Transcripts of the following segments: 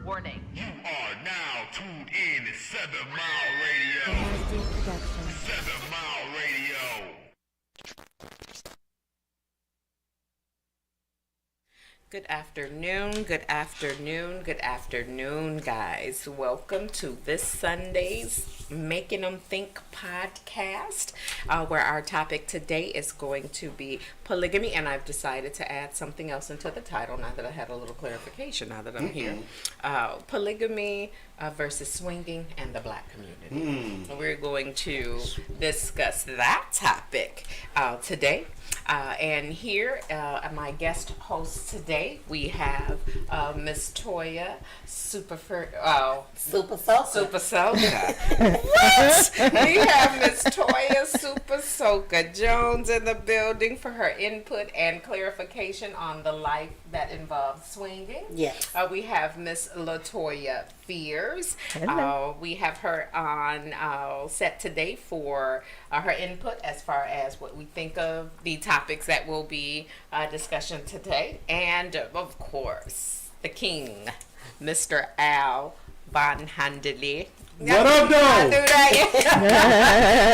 Warning. You are now tuned in to 7 Mile Radio. MSD Production. 7 Mile Radio. Good afternoon, guys. Welcome to this Sunday's Making Them Think podcast, where our topic today is going to be polygamy, and I've decided to add something else into the title now that I had a little clarification now that I'm here. Polygamy versus swinging and the Black community. We're going to discuss that topic today. And here, my guest host today, we have Miss Toya Super Soka. What? We have Miss Toya Super Soka Jones in the building for her input and clarification on the life that involves swinging. Yes. We have Miss LaToya Fears. We have her on set today for her input as far as what we think of the topics that will be discussion today. And of course, the king, Mr. Al Von Handley. What up, though?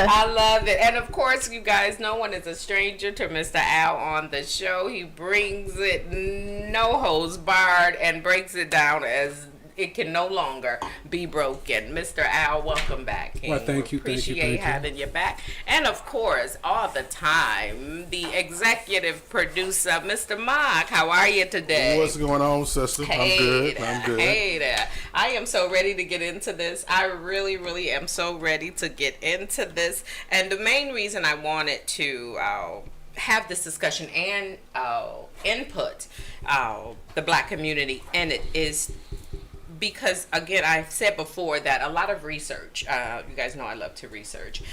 I love it. And of course, you guys, no one is a stranger to Mr. Al on the show. He brings it no hose barred and breaks it down as it can no longer be broken. Mr. Al, welcome back, King. Well, thank you. Appreciate having you back. And of course, all the time, the executive producer, Mr. Mark. How are you today? What's going on, sister? I'm good. Hey there. I am so ready to get into this. I really, really am so ready to get into this. And the main reason I wanted to have this discussion and input the Black community in it is because, again, I've said before that a lot of research, you guys know I love to research,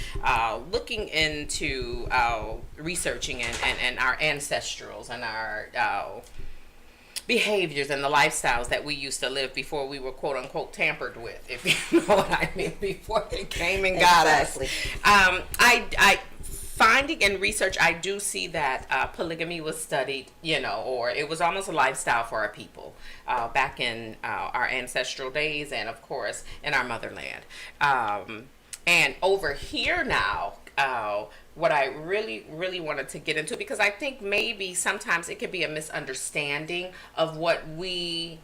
looking into researching and our ancestrals and our behaviors and the lifestyles that we used to live before we were quote unquote tampered with, if you know what I mean, before they came and got us. I finding in research, I do see that polygamy was studied, or it was almost a lifestyle for our people back in our ancestral days and, of course, in our motherland. And over here now, what I really, really wanted to get into, because I think maybe sometimes it could be a misunderstanding of what we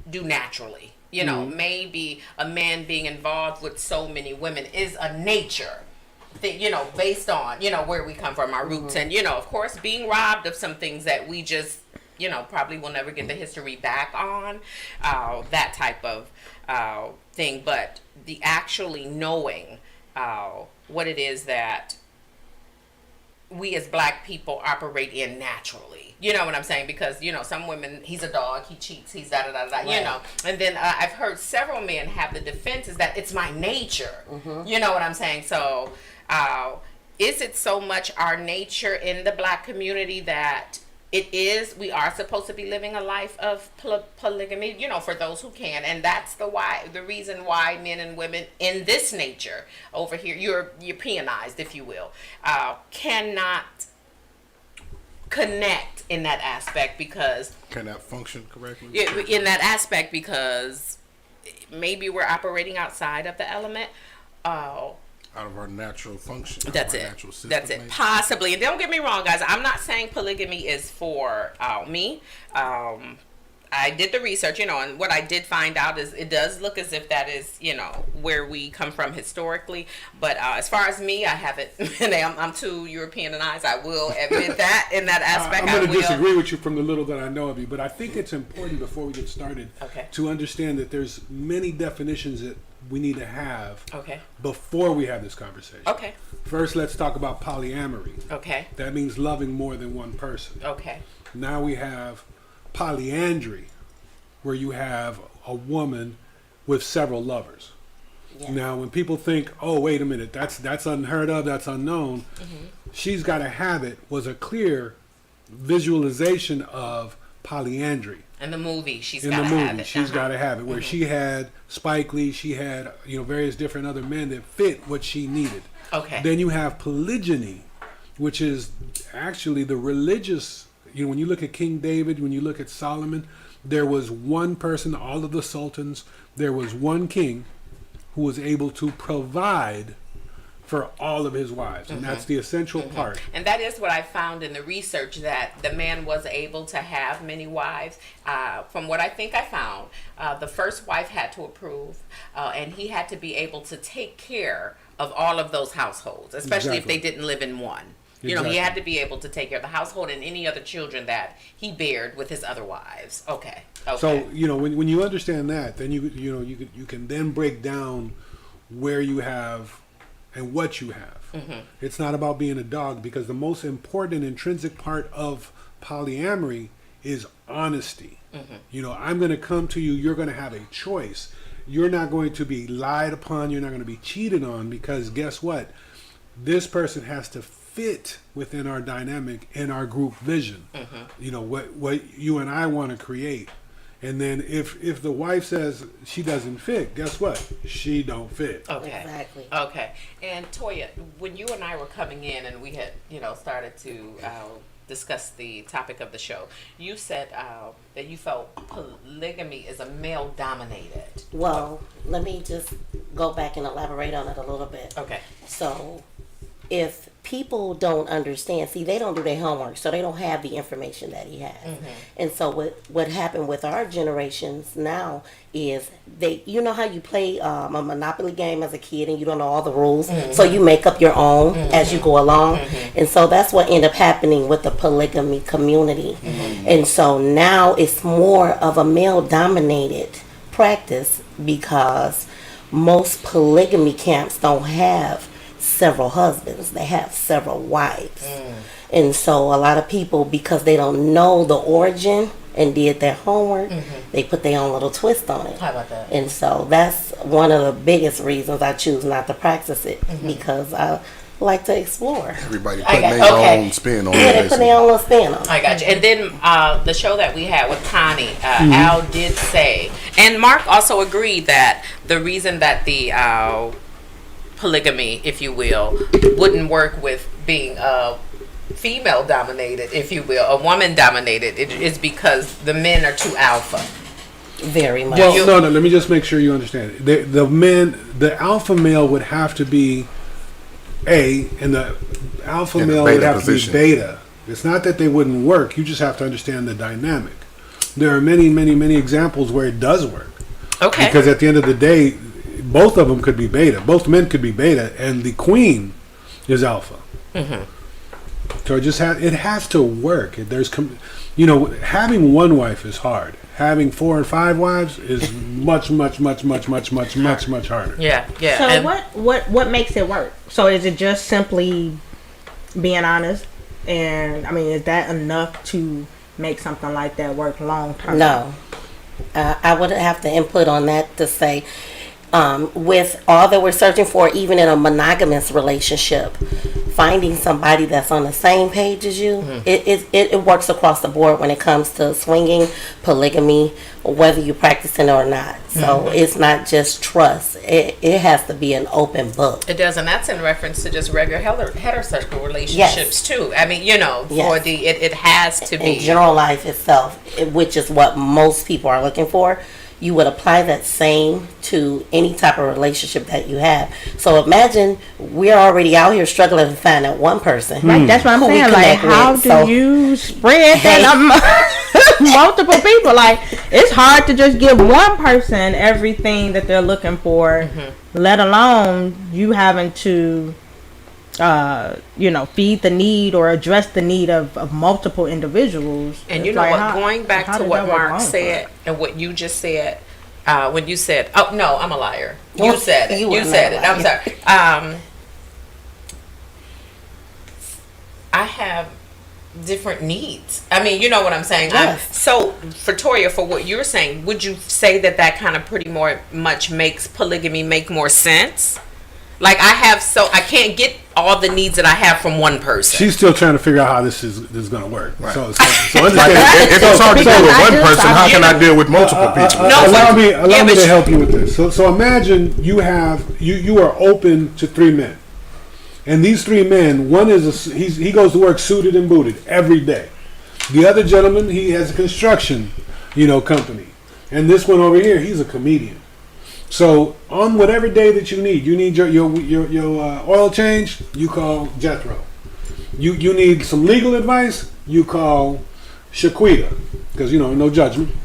do naturally. Maybe a man being involved with so many women is a nature thing, based on, where we come from, our roots, and, of course, being robbed of some things that we just, probably will never get the history back on, that type of thing. But the actually knowing what it is that we as Black people operate in naturally. You know what I'm saying? Because, some women, he's a dog, he cheats, he's da-da-da-da, And then I've heard several men have the defense is that it's my nature. You know what I'm saying? So is it so much our nature in the Black community that we are supposed to be living a life of polygamy, for those who can, and that's the reason why men and women in this nature over here, you're peonized, if you will, cannot connect in that aspect because cannot function correctly in that aspect because maybe we're operating outside of the element. Out of our natural function. That's it. Natural system, That's it. maybe. Possibly. And don't get me wrong, guys. I'm not saying polygamy is for me. I did the research, and what I did find out is it does look as if that is, where we come from historically. But as far as me, I haven't. I'm too Europeanized. I will admit that in that aspect. I'm going to disagree with you from the little that I know of you, but I think it's important before we get started to understand that there's many definitions that we need to have before we have this conversation. First, let's talk about polyamory. That means loving more than one person. Now we have polyandry, where you have a woman with several lovers. Now, when people think, oh, wait a minute, that's unheard of, that's unknown, She's Gotta Have It was a clear visualization of polyandry. In the movie, She's Gotta Have It, where she had Spike Lee, she had various different other men that fit what she needed. Then you have polygyny, which is actually the religious. When you look at King David, when you look at Solomon, there was one person, all of the sultans, there was one king who was able to provide for all of his wives. And that's the essential part. And that is what I found in the research, that the man was able to have many wives. From what I think I found, the first wife had to approve, and he had to be able to take care of all of those households, especially if they didn't live in one. You know, he had to be able to take care of the household and any other children that he bared with his other wives. Okay. So, you know, when you understand that, then you can then break down where you have and what you have. It's not about being a dog, because the most important intrinsic part of polyamory is honesty. You know, I'm going to come to you, you're going to have a choice. You're not going to be lied upon, you're not going to be cheated on, because guess what? This person has to fit within our dynamic and our group vision. You know, what you and I want to create. And then if the wife says she doesn't fit, guess what? She don't fit. Okay. Exactly. Okay. And Toya, when you and I were coming in and we had, started to discuss the topic of the show, you said that you felt polygamy is a male-dominated. Well, let me just go back and elaborate on it a little bit. Okay. So, if people don't understand, see, they don't do their homework, so they don't have the information that he has. And so what happened with our generations now is you know how you play a Monopoly game as a kid and you don't know all the rules, so you make up your own as you go along. And so that's what ended up happening with the polygamy community. And so now it's more of a male-dominated practice, because most polygamy camps don't have several husbands, they have several wives. And so a lot of people, because they don't know the origin and did their homework, they put their own little twist on it. How about that? And so that's one of the biggest reasons I choose not to practice it, because I like to explore. Everybody putting their own spin on it. Yeah, they put their own little spin on it. I got you. And then the show that we had with Connie, Al did say, and Mark also agreed, that the reason that the polygamy, if you will, wouldn't work with being female dominated, if you will, a woman dominated, it is because the men are too alpha. Very much. Well, no, let me just make sure you understand it. The alpha male would have to be A, and the alpha male would have to be beta. It's not that they wouldn't work, you just have to understand the dynamic. There are many, many, many examples where it does work. Okay. Because at the end of the day, both of them could be beta. Both men could be beta, and the queen is alpha. So it has to work. Having one wife is hard. Having 4 and 5 wives is much harder. Yeah. So and what makes it work? So is it just simply being honest? And I mean, is that enough to make something like that work long term? No. I would have to input on that to say, with all that we're searching for, even in a monogamous relationship, finding somebody that's on the same page as you, it works across the board when it comes to swinging, polygamy, whether you practice it or not. So it's not just trust. It has to be an open book. It does, and that's in reference to just regular heterosexual relationships too. I mean, for it has to be. In general life itself, which is what most people are looking for, you would apply that same to any type of relationship that you have. So imagine we're already out here struggling to find that one person. Right, that's what I'm saying. Like, how do you spread that multiple people? Like, it's hard to just give one person everything that they're looking for, let alone you having to feed the need or address the need of multiple individuals. And you know what, going back to what Mark said and what you just said, when you said, oh no, I'm a liar. You said it. You said it. I'm sorry. I have different needs. I mean, you know what I'm saying? Yes. So for Toya, for what you're saying, would you say that kind of pretty much makes polygamy make more sense? Like, I can't get all the needs that I have from one person. She's still trying to figure out how this is going to work. Right. So if it's hard to deal with one person, how can I deal with multiple people? Allow me to help you with this. So imagine you are open to 3 men, and these 3 men, one he goes to work suited and booted every day. The other gentleman, he has a construction company. And this one over here, he's a comedian. So on whatever day that you need your oil change, you call Jethro. You need some legal advice, you call Shaquita, because no judgment.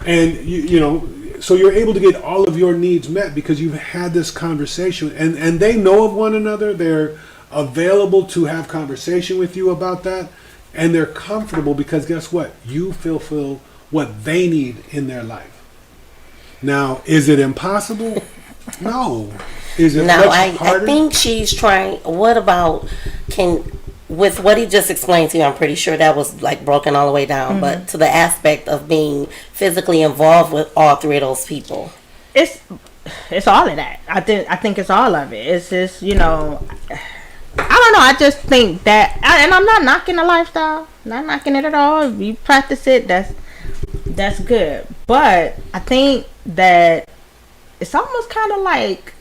And so you're able to get all of your needs met because you've had this conversation, and they know of one another. They're available to have conversation with you about that, and they're comfortable because guess what? You fulfill what they need in their life. Now, is it impossible? No. Is it much harder? I think she's trying. What about with what he just explained to you? I'm pretty sure that was like broken all the way down. But to the aspect of being physically involved with all three of those people, it's all of that. I think it's all of it. It's just I don't know. I just think that, and I'm not knocking the lifestyle. Not knocking it at all. If you practice it, that's good. But I think that it's almost kind of like,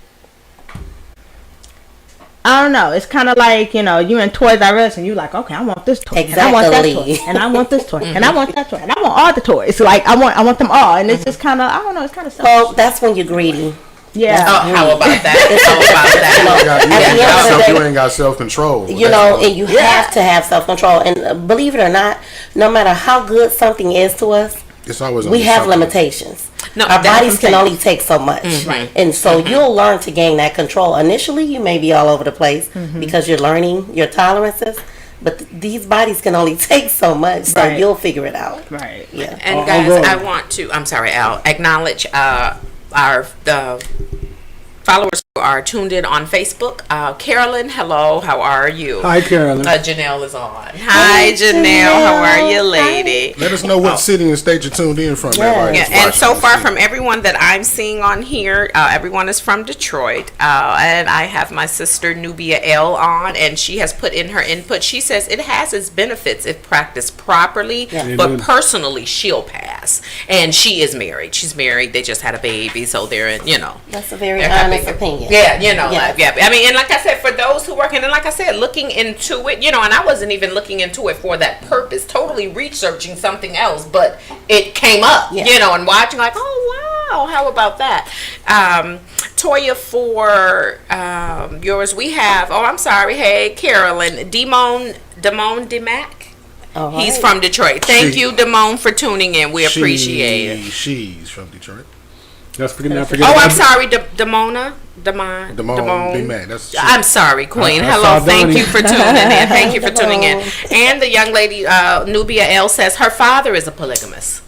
I don't know. It's kind of like, you in Toys R Us and you like, okay, I want this toy. Exactly. And I want that toy. And I want this toy. And I want that toy. And I want all the toys. Like, I want them all. And it's just kind of, I don't know. It's kind of selfish. Well, that's when you're greedy. Yeah. How about that? You ain't got self-control. And you have to have self-control. And believe it or not, no matter how good something is to us, it's always we have limitations. No, our bodies can only take so much. Right. And so you'll learn to gain that control. Initially, you may be all over the place because you're learning your tolerances. But these bodies can only take so much, so you'll figure it out. Right. Yeah. And guys, I want to, I'm sorry, Al, acknowledge the followers who are tuned in on Facebook. Carolyn, hello, how are you? Hi, Carolyn. Janelle is on. Hi, Janelle, how are you, lady? Let us know what city and state you're tuned in from. And so far from everyone that I'm seeing on here, everyone is from Detroit. And I have my sister Nubia L on, and she has put in her input. She says it has its benefits if practiced properly, but personally she'll pass. And she is married. She's married. They just had a baby, so they're in, That's a very honest opinion. Yeah, I mean, and like I said, for those who work in, and like I said, looking into it, and I wasn't even looking into it for that purpose, totally researching something else, but it came up, and watching like, oh, wow, how about that? Toya, for yours, we have, I'm sorry, hey, Carolyn, Damone DeMac. He's from Detroit. Thank you, Damone, for tuning in. We appreciate it. She's from Detroit. Not forget I'm sorry, Damone. I'm sorry, Queen. Hello, thank you for tuning in. Thank you for tuning in. And the young lady, Nubia L, says her father is a polygamist.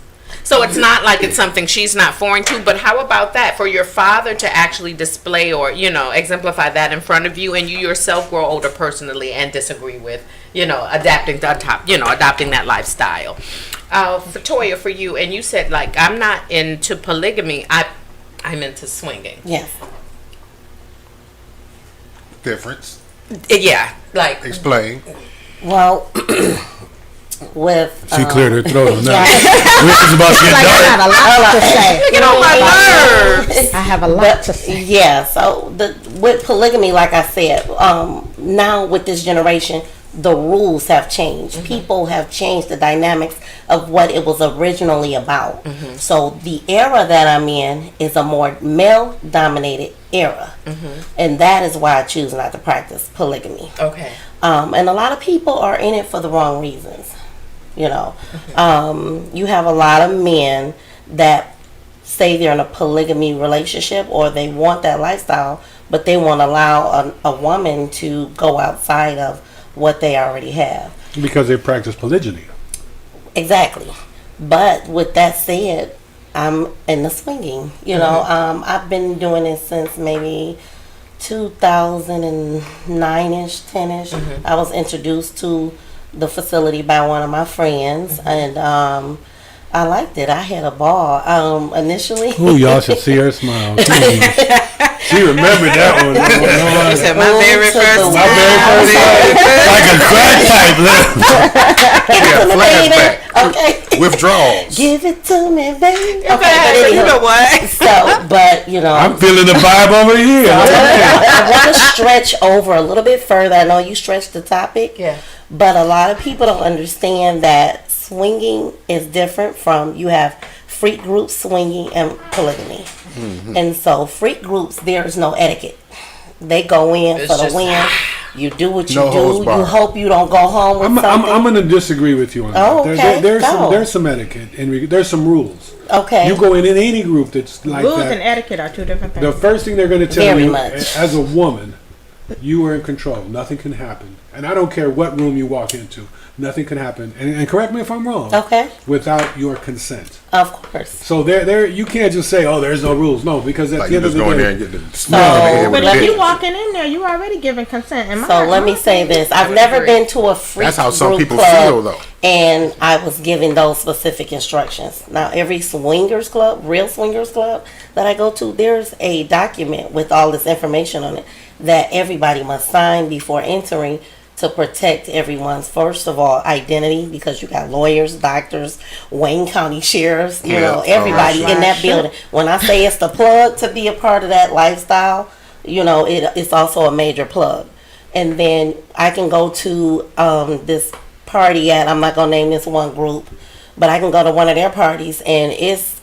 So it's not like it's something she's not foreign to, but how about that for your father to actually display or, exemplify that in front of you, and you yourself grow older personally and disagree with, adapting that lifestyle. For Toya, for you, and you said, like, I'm not into polygamy, I'm into swinging. Yes. Difference. Yeah, like. Explain. Well, with she cleared her throat on that. Get on my nerves. I have a lot to say. Yeah. So with polygamy, like I said, now with this generation, the rules have changed. People have changed the dynamics of what it was originally about. So the era that I'm in is a more male-dominated era, and that is why I choose not to practice polygamy. Okay. And a lot of people are in it for the wrong reasons. You have a lot of men that say they're in a polygamy relationship or they want that lifestyle, but they won't allow a woman to go outside of what they already have. Because they practice polygyny. Exactly. But with that said, I'm in the swinging. I've been doing it since maybe 2009-ish, 10-ish. I was introduced to the facility by one of my friends, and I liked it. I had a ball initially. Ooh, y'all should see her smile. She remembered that one. She said, my very first time. Like a crack type. Okay. Withdrawals. Give it to me, baby. Okay, but you know what? I'm feeling the vibe over here. I want to stretch over a little bit further. I know you stretched the topic. Yeah. But a lot of people don't understand that swinging is different from, you have freak groups, swinging, and polygamy. And so freak groups, there's no etiquette. They go in for the win. You do what you do. You hope you don't go home with something. I'm going to disagree with you on that. Okay, there's some etiquette and there's some rules. Okay. You go in any group that's like rules that. Rules and etiquette are two different things. The first thing they're going to tell you, as a woman, you are in control. Nothing can happen. And I don't care what room you walk into. Nothing can happen. And correct me if I'm wrong. Okay. Without your consent. Of course. So there, you can't just say, "Oh, there's no rules." No, because at the end of the day, in there and get the but if you walking in there, you already giving consent. Let me say this: I've never been to a freak That's how some group people club, feel, though. And I was given those specific instructions. Now, every swingers club, real swingers club that I go to, there's a document with all this information on it that everybody must sign before entering, to protect everyone's, first of all, identity, because you got lawyers, doctors, Wayne County sheriffs, you know, everybody in that building. When I say it's the plug to be a part of that lifestyle, you know, it's also a major plug. And then I can go to this party I'm not going to name this one group, but I can go to one of their parties and it's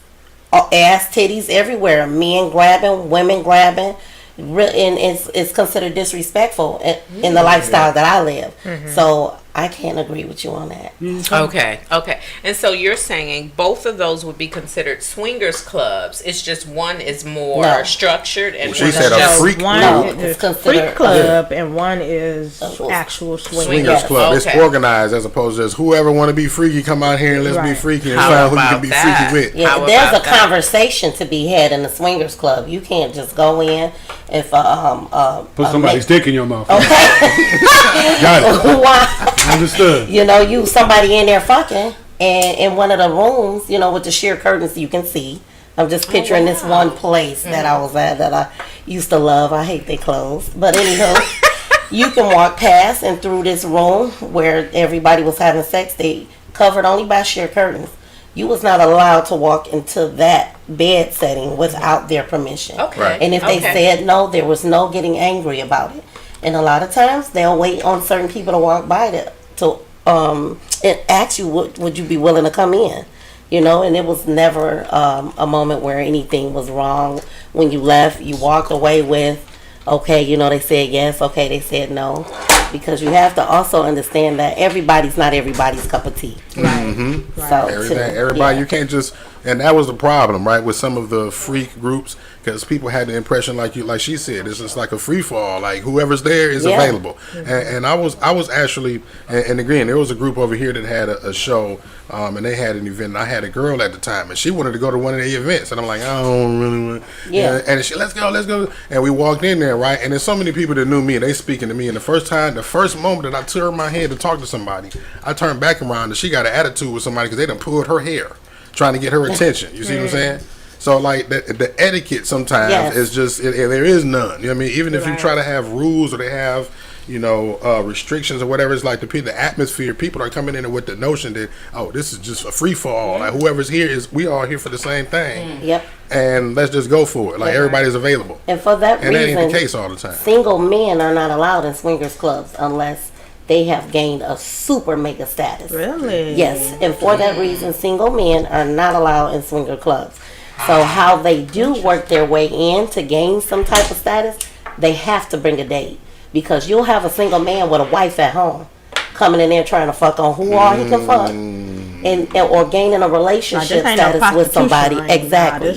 ass titties everywhere, men grabbing, women grabbing. And it's considered disrespectful in the lifestyle that I live. So I can't agree with you on that. Okay. And so you're saying both of those would be considered swingers clubs. It's just one is more structured and she said a freak club. It's freak club and one is actual swingers club. It's organized as opposed to just whoever want to be freaky come out here and let's be freaky and find who you can be freaky with. Yeah, there's a conversation to be had in the swingers club. You can't just go in if put somebody's dick in your mouth. Okay. Got it. Why? Understood. You know, somebody in there fucking, and in one of the rooms, you know, with the sheer curtains you can see. I'm just picturing this one place that I was at that I used to love. I hate they closed. But anyhow, you can walk past and through this room where everybody was having sex. They covered only by sheer curtains. You was not allowed to walk into that bed setting without their permission. Okay. Right. And if they said no, there was no getting angry about it. And a lot of times they'll wait on certain people to walk by to ask you, would you be willing to come in? You know, and it was never a moment where anything was wrong. When you left, you walked away with, okay, you know, they said yes, okay, they said no. Because you have to also understand that everybody's not everybody's cup of tea. Right. So everybody, you can't just, and that was the problem, right, with some of the freak groups, because people had the impression, like she said, it's just like a free fall, like whoever's there is available. And I was actually, and again, there was a group over here that had a show, and they had an event, and I had a girl at the time, and she wanted to go to one of the events, and I'm like, I don't really want to. And she, let's go, and we walked in there, right, and there's so many people that knew me, and they speaking to me, and the first moment that I turned my head to talk to somebody, I turned back around, and she got an attitude with somebody because they done pulled her hair, trying to get her attention. You see what I'm saying? So like the etiquette sometimes is just there is none. You know what I mean? Even if you try to have rules or they have restrictions or whatever, it's like the atmosphere. People are coming in with the notion that this is just a free fall. Like whoever's here we all here for the same thing. Yep. And let's just go for it. Like everybody's available. And for that reason, that ain't the case all the time. Single men are not allowed in swingers clubs unless they have gained a super mega status. Really? Yes. And for that reason, single men are not allowed in swinger clubs. So how they do work their way in to gain some type of status, they have to bring a date. Because you'll have a single man with a wife at home coming in there trying to fuck on who all he can fuck. Or gaining a relationship status with somebody. Exactly.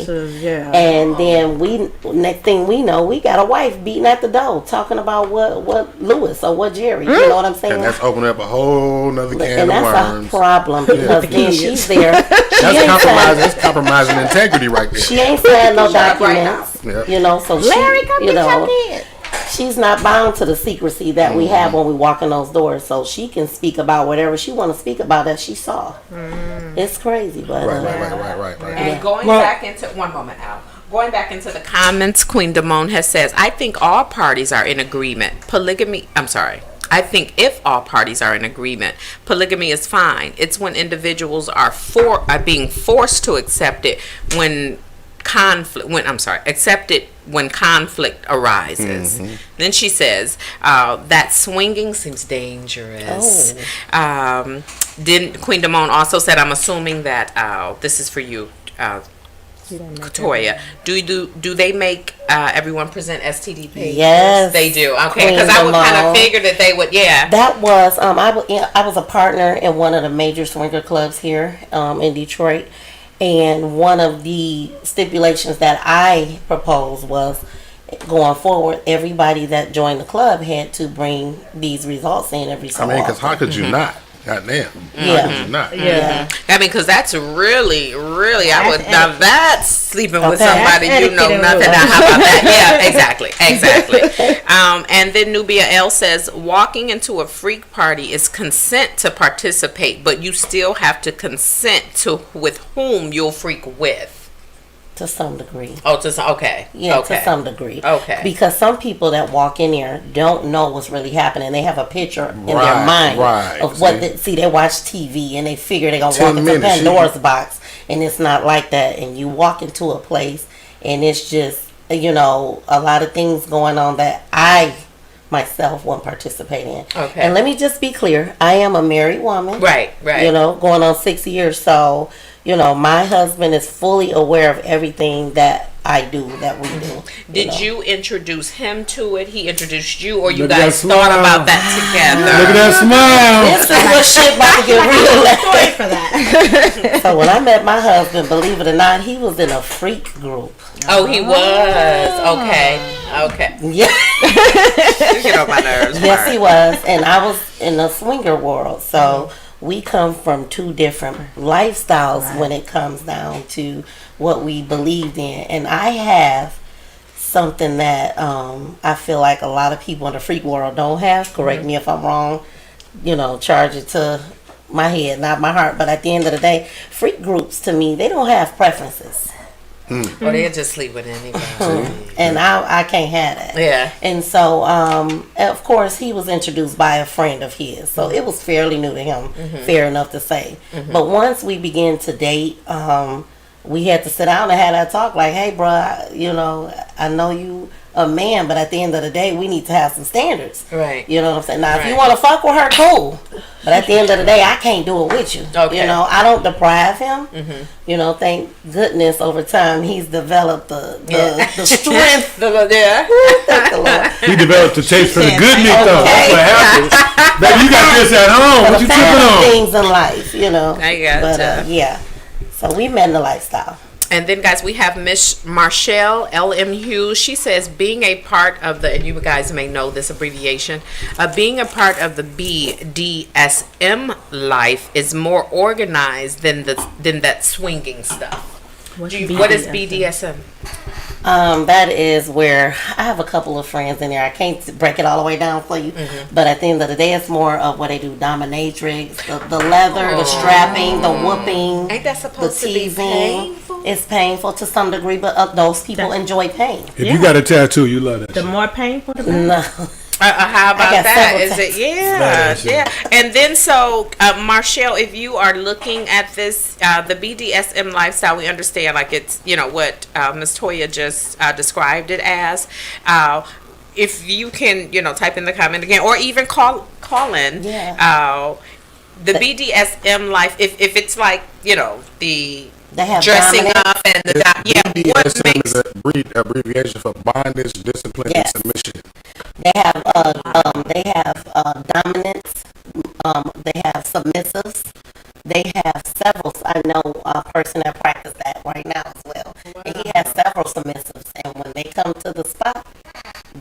And then next thing we know, we got a wife beating at the door talking about what Lewis or what Jerry. You know what I'm saying? And that's opening up a whole nother can and of worms. And that's a problem because then she's there. That's compromising integrity right there. She ain't signed no documents. You know, so Larry, come get your kid. She's not bound to the secrecy that we have when we walk in those doors, so she can speak about whatever she want to speak about that she saw. It's crazy, but right. And going back into one moment, Al. Going back into the comments, Queen Damone has says, I think all parties are in agreement. I think if all parties are in agreement, polygamy is fine. It's when individuals are being forced to accept it when accept it when conflict arises. Then she says that swinging seems dangerous. Then Queen Damone also said, I'm assuming that this is for you, Toya. Do they make everyone present STD papers? Yes, they do. Okay, because I would kind of figure that they would. Yeah, that was I was a partner in one of the major swinger clubs here in Detroit, and one of the stipulations that I proposed was, going forward, everybody that joined the club had to bring these results in every so often. Because how could you not? Goddamn. Yeah. Not. Yeah. I mean, because that's really, now that's sleeping with somebody you know nothing. Now, how about that? Yeah, exactly. And then Nubia L says, walking into a freak party is consent to participate, but you still have to consent to with whom you'll freak with. To some degree. Okay. Yeah, okay. to some degree. Okay. Because some people that walk in there don't know what's really happening. They have a picture in their mind of what they watch TV and they figure they're going to walk into Pandora's box, and it's not like that. And you walk into a place and it's just, a lot of things going on that I myself won't participate in. Okay. And let me just be clear. I am a married woman. Right. Going on 6 years. So, my husband is fully aware of everything that I do, that we do. Did you introduce him to it? He introduced you, or you guys thought about that together? Look at that smile. This is what shit about to get real. Story for that. So when I met my husband, believe it or not, he was in a freak group. Oh, he was. Okay. Yeah. You get on my nerves. Yes, he was. And I was in the swinger world. So we come from two different lifestyles when it comes down to what we believed in. And I have something that I feel like a lot of people in the freak world don't have. Correct me if I'm wrong. Charge it to my head, not my heart. But at the end of the day, freak groups, to me, they don't have preferences. Or they'll just sleep with anybody. And I can't have that. Yeah. And so, of course, he was introduced by a friend of his. So it was fairly new to him, fair enough to say. But once we began to date, we had to sit down and have that talk like, hey, bro, I know you a man, but at the end of the day, we need to have some standards. Right. You know what I'm saying? Now, if you want to fuck with her, cool. But at the end of the day, I can't do it with you. Okay. I don't deprive him. Thank goodness over time he's developed the strength. Thank the Lord. He developed a taste for the good meat, though. That's what happens. Baby, you got this at home. What you tripping on? Things in life, I gotcha. But yeah. So we met in the lifestyle. And then, guys, we have Miss Marshall L.M. Hughes. She says, being a part of the, and you guys may know this abbreviation, being a part of the BDSM life is more organized than that swinging stuff. What is BDSM? That is where I have a couple of friends in there. I can't break it all the way down for you, but at the end of the day, it's more of what they do: dominatrix, the leather, the strapping, the whooping. Ain't that supposed the teasing. To be painful? It's painful to some degree, but those people enjoy pain. If you got a tattoo, you love that. The more painful, the better. No. How about that? Is it? Yeah. And then Marshall, if you are looking at this, the BDSM lifestyle, we understand like it's what Ms. Toya just described it as. If you can, type in the comment again, or even call in. Yeah. The BDSM life, if it's like the they have dressing dominance. up and the BDSM is an abbreviation for bondage, discipline, and submission. They have dominance. They have submissives. They have several. I know a person that practices that right now as well. Wow. And he has several submissives. And when they come to the spot,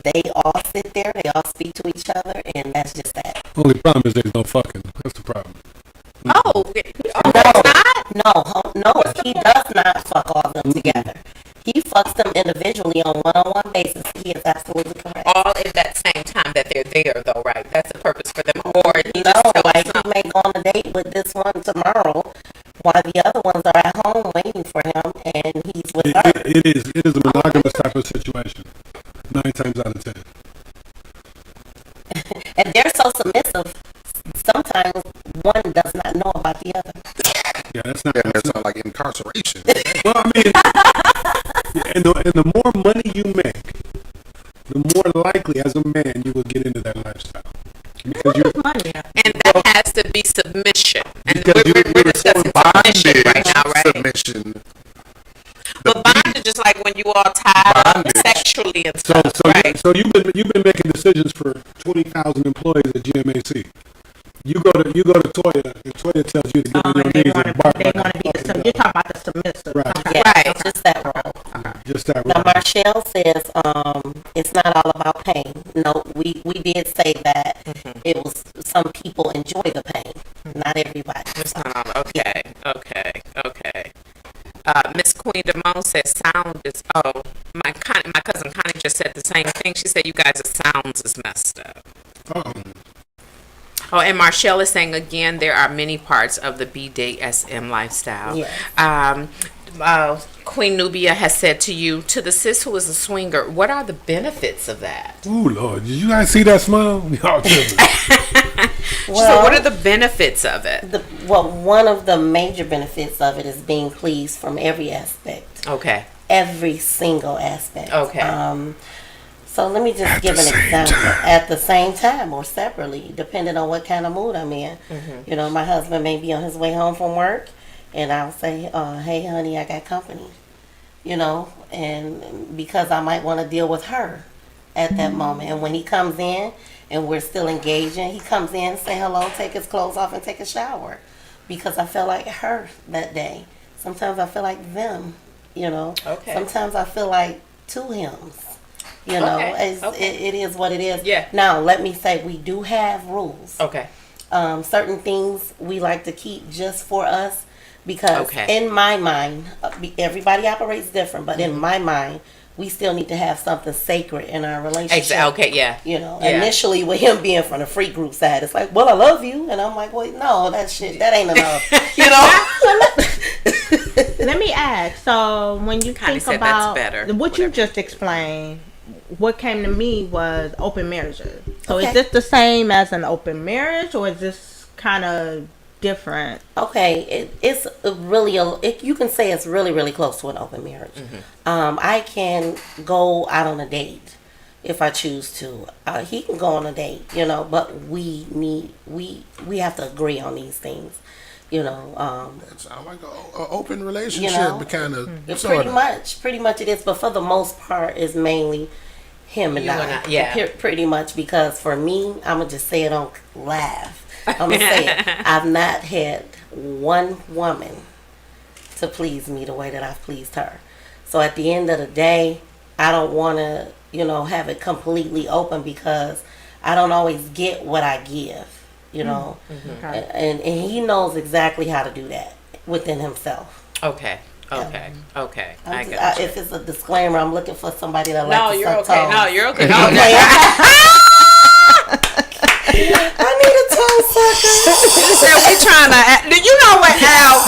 they all sit there. They all speak to each other, and that's just that. Only problem is there's no fucking. That's the problem. No, he does not fuck all of them together. He fucks them individually on one-on-one basis. He is absolutely correct. All at that same time that they're there, though, right? That's the purpose for them. Or he may go on a date with this one tomorrow, while the other ones are at home waiting for him, and he's with her. It is a monogamous type of situation. 9 times out of 10. And they're so submissive. Sometimes one does not know about the other. Yeah, that's not. That sounds like incarceration. Well, I mean, And the more money you make, the more likely as a man you will get into that lifestyle. Because and that has to be submission. And because we're discussing submission bondage, right now, right? submission. But bondage is like when you all tied up sexually and stuff, right? So you've been making decisions for 20,000 employees at GMAC. You go to Toya, and Toya tells you to get on your knees and bark. They want to be you're talking about the submissive. Right. Yeah, Right. just that role. Just that. Now, Right. Marshall says it's not all about pain. No, we did say that it was some people enjoy the pain, not everybody. It's not all, okay. Miss Queen Damone says sound is, my cousin Connie just said the same thing. She said you guys' sounds is messed up. Oh, and Marshall is saying again, there are many parts of the BDSM lifestyle. Yes. Queen Nubia has said to you, to the sis who is a swinger, what are the benefits of that? Ooh, Lord, did you guys see that smile? Y'all tripping. So what are the benefits of it? One of the major benefits of it is being pleased from every aspect. Okay. Every single aspect. Okay. So let me just give an example. At the same time or separately, depending on what kind of mood I'm in. You know, my husband may be on his way home from work, and I'll say, hey, honey, I got company. You know, and because I might want to deal with her at that moment. And when he comes in and we're still engaging, he comes in, say hello, take his clothes off, and take a shower. Because I feel like her that day. Sometimes I feel like them, you know. Okay. Sometimes I feel like two hymns. You know, it is what it is. Yeah. Now, let me say, we do have rules. Okay. Certain things we like to keep just for us because in my mind, everybody operates different, but in my mind, we still need to have something sacred in our relationship. Exactly. Okay, yeah. You know, initially with him being from the free group side, it's like, well, I love you. And I'm like, wait, no, that ain't enough. You know? Let me ask. So when you think about what you just explained, what came to me was open marriages. So is this the same as an open marriage, or is this kind of different? Okay, it's really you can say it's really, really close to an open marriage. I can go out on a date if I choose to. He can go on a date, you know, but we have to agree on these things. You know, it sounds like an open relationship, you know, kind of. Pretty much it is, but for the most part, it's mainly him and I. Pretty much, because for me, I'm gonna just say it on laugh. I'm gonna say it. I've not had one woman to please me the way that I've pleased her. So at the end of the day, I don't want to, you know, have it completely open because I don't always get what I give. You know, and he knows exactly how to do that within himself. Okay. I got if it's a disclaimer, I'm looking for somebody that likes to suck toes. No, you're okay. No, I need a toe sucker. You said we trying to. You know what, Al?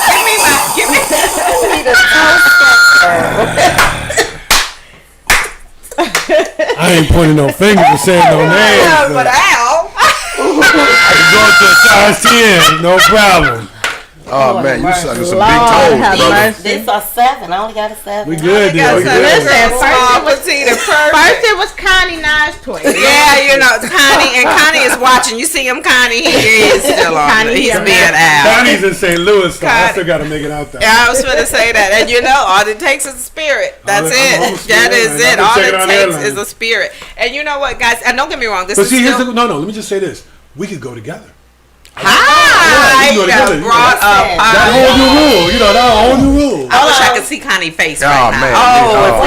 Give me. I need a toe sucker. I ain't pointing no fingers or saying no names. But Al. Go to size 10, no problem. Oh man, you sucking some big toes, brother. This are 7. I only got a 7. We good, Listen, first First it was Connie Nice toy. Yeah, you know, Connie is watching. You see him, Connie? He is still on. He's being out. Connie's in St. Louis, so I still got to make it out there. Yeah, I was going to say that. And you know, all it takes is a spirit. That's it. That is it. All it takes is a spirit. And you know what, guys? And don't get me wrong. This is still... No, let me just say this. We could go together. Hi! Brought up that whole new rule. You know, that whole new rule. I wish I could see Connie's face right now. Man.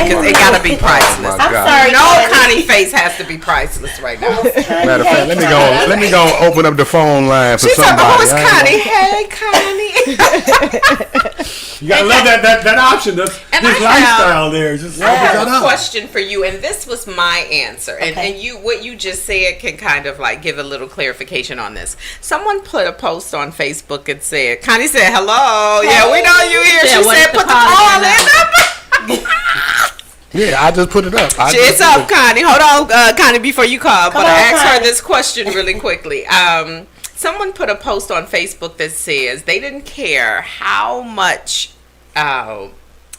Because it gotta be priceless. I'm sorry. No, Connie's face has to be priceless right now. Matter of fact, let me go open up the phone line for somebody. Who's Connie? Hey, Connie. You gotta love that option. This lifestyle there. Just I have a question for you, and this was my answer. And what you just said can kind of like give a little clarification on this. Someone put a post on Facebook and said, Connie said, hello. Yeah, we know you here. She said, put the call in. Yeah, I just put it up. It's up, Connie. Hold on, Connie, before you call. But I asked her this question really quickly. Someone put a post on Facebook that says they didn't care how much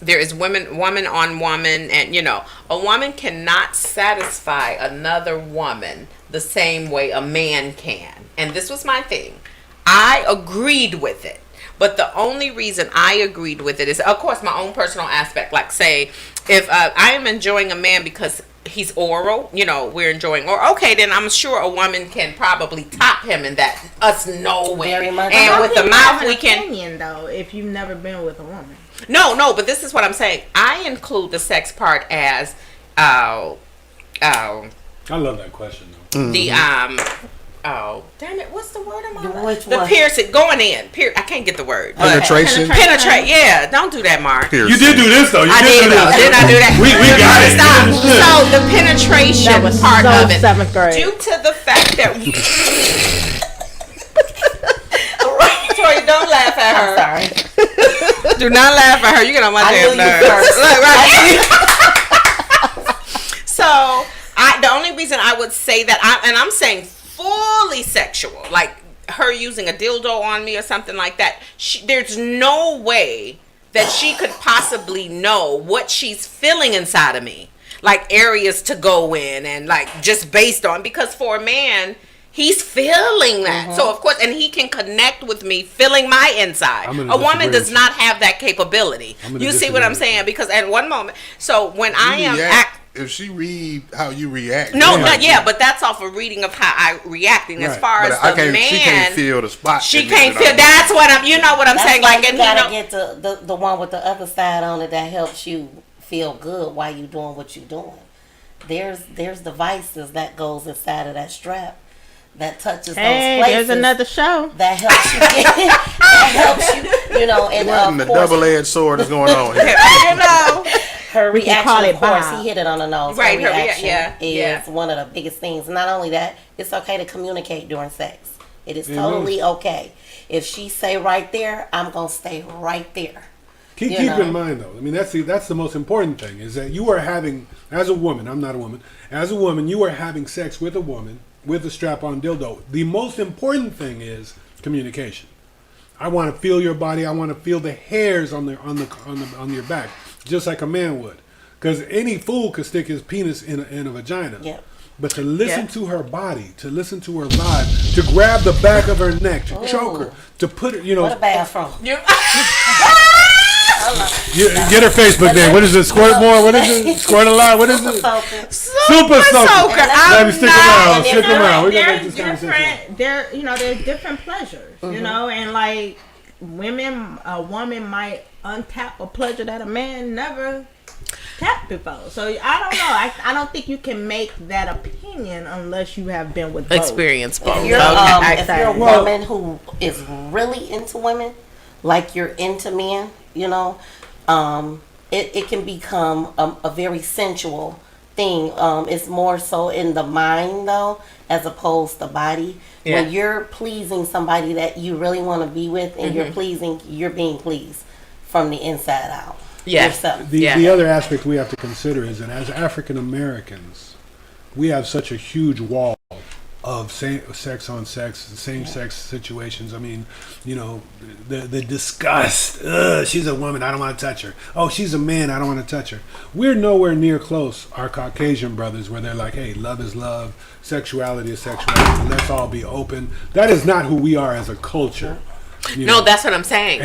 there is woman on woman, and a woman cannot satisfy another woman the same way a man can. And this was my thing. I agreed with it. But the only reason I agreed with it is, of course, my own personal aspect. Like, say, if I am enjoying a man because he's oral, we're enjoying oral. Okay, then I'm sure a woman can probably top him in that. Us knowing. Very much. And with the mouth, we can. Opinion, though, if you've never been with a woman. No, but this is what I'm saying. I include the sex part as, I love that question, though. The oh, damn it! What's the word I'm on? The piercing, going in. I can't get the word. Penetration. Penetrate. Yeah, don't do that, Mark. Piercing. You did do this though. Didn't I do that? We got it. Stop. So the penetration That was part so of it, 7th grade. due to the fact that. Tori, don't laugh at her. Sorry. Do not laugh at her. You get on my damn nerves. Right. So, the only reason I would say that, I'm saying fully sexual, like her using a dildo on me or something like that, there's no way that she could possibly know what she's feeling inside of me, like areas to go in, and like just based on, because for a man, he's feeling that. So of course, and he can connect with me feeling my inside. A woman does not have that capability. You see what I'm saying? Because at one moment, so when I am if she read how you react, but that's off a reading of how I reacting. As far as the man, she can't feel the spot. She can't feel. That's what I'm. You know what I'm saying? Like, you gotta get the one with the other side on it that helps you feel good while you doing what you're doing. There's devices that goes inside of that strap that touches those places. There's another show that helps you get, that helps you, and the double-edged sword is going on here. Her reaction, call it of course, Bob. he hit it on the nose. Right, her reaction is one of the biggest things. Not only that, it's okay to communicate during sex. It is totally okay. If she say right there, I'm gonna stay right there. Keep in mind, though. I mean, that's the most important thing, is that you are having, as a woman, I'm not a woman, as a woman, you are having sex with a woman with a strap-on dildo. The most important thing is communication. I want to feel your body. I want to feel the hairs on your back, just like a man would. Because any fool could stick his penis in a vagina. Yep. But to listen to her body, to listen to her vibe, to grab the back of her neck, to choke her, to put her, What a bathroom. Get her Facebook name. What is it? Squirt more? What is it? Squirt a lot? What is it? Super soaker. Let me stick around. Stick around. We're gonna make this conversation. There's different pleasures, and like a woman might untap a pleasure that a man never tapped before. So I don't know. I don't think you can make that opinion unless you have been with both. Experience both. If you're a woman who is really into women, like you're into men, it can become a very sensual thing. It's more so in the mind, though, as opposed to body. Yeah. When you're pleasing somebody that you really want to be with, and you're being pleased from the inside out. Yeah. The other aspect we have to consider is that as African Americans, we have such a huge wall of sex on sex, same-sex situations. I mean, the disgust. She's a woman, I don't want to touch her. Oh, she's a man, I don't want to touch her. We're nowhere near close, our Caucasian brothers, where they're like, hey, love is love, sexuality is sexuality, let's all be open. That is not who we are as a culture. No, that's what I'm saying.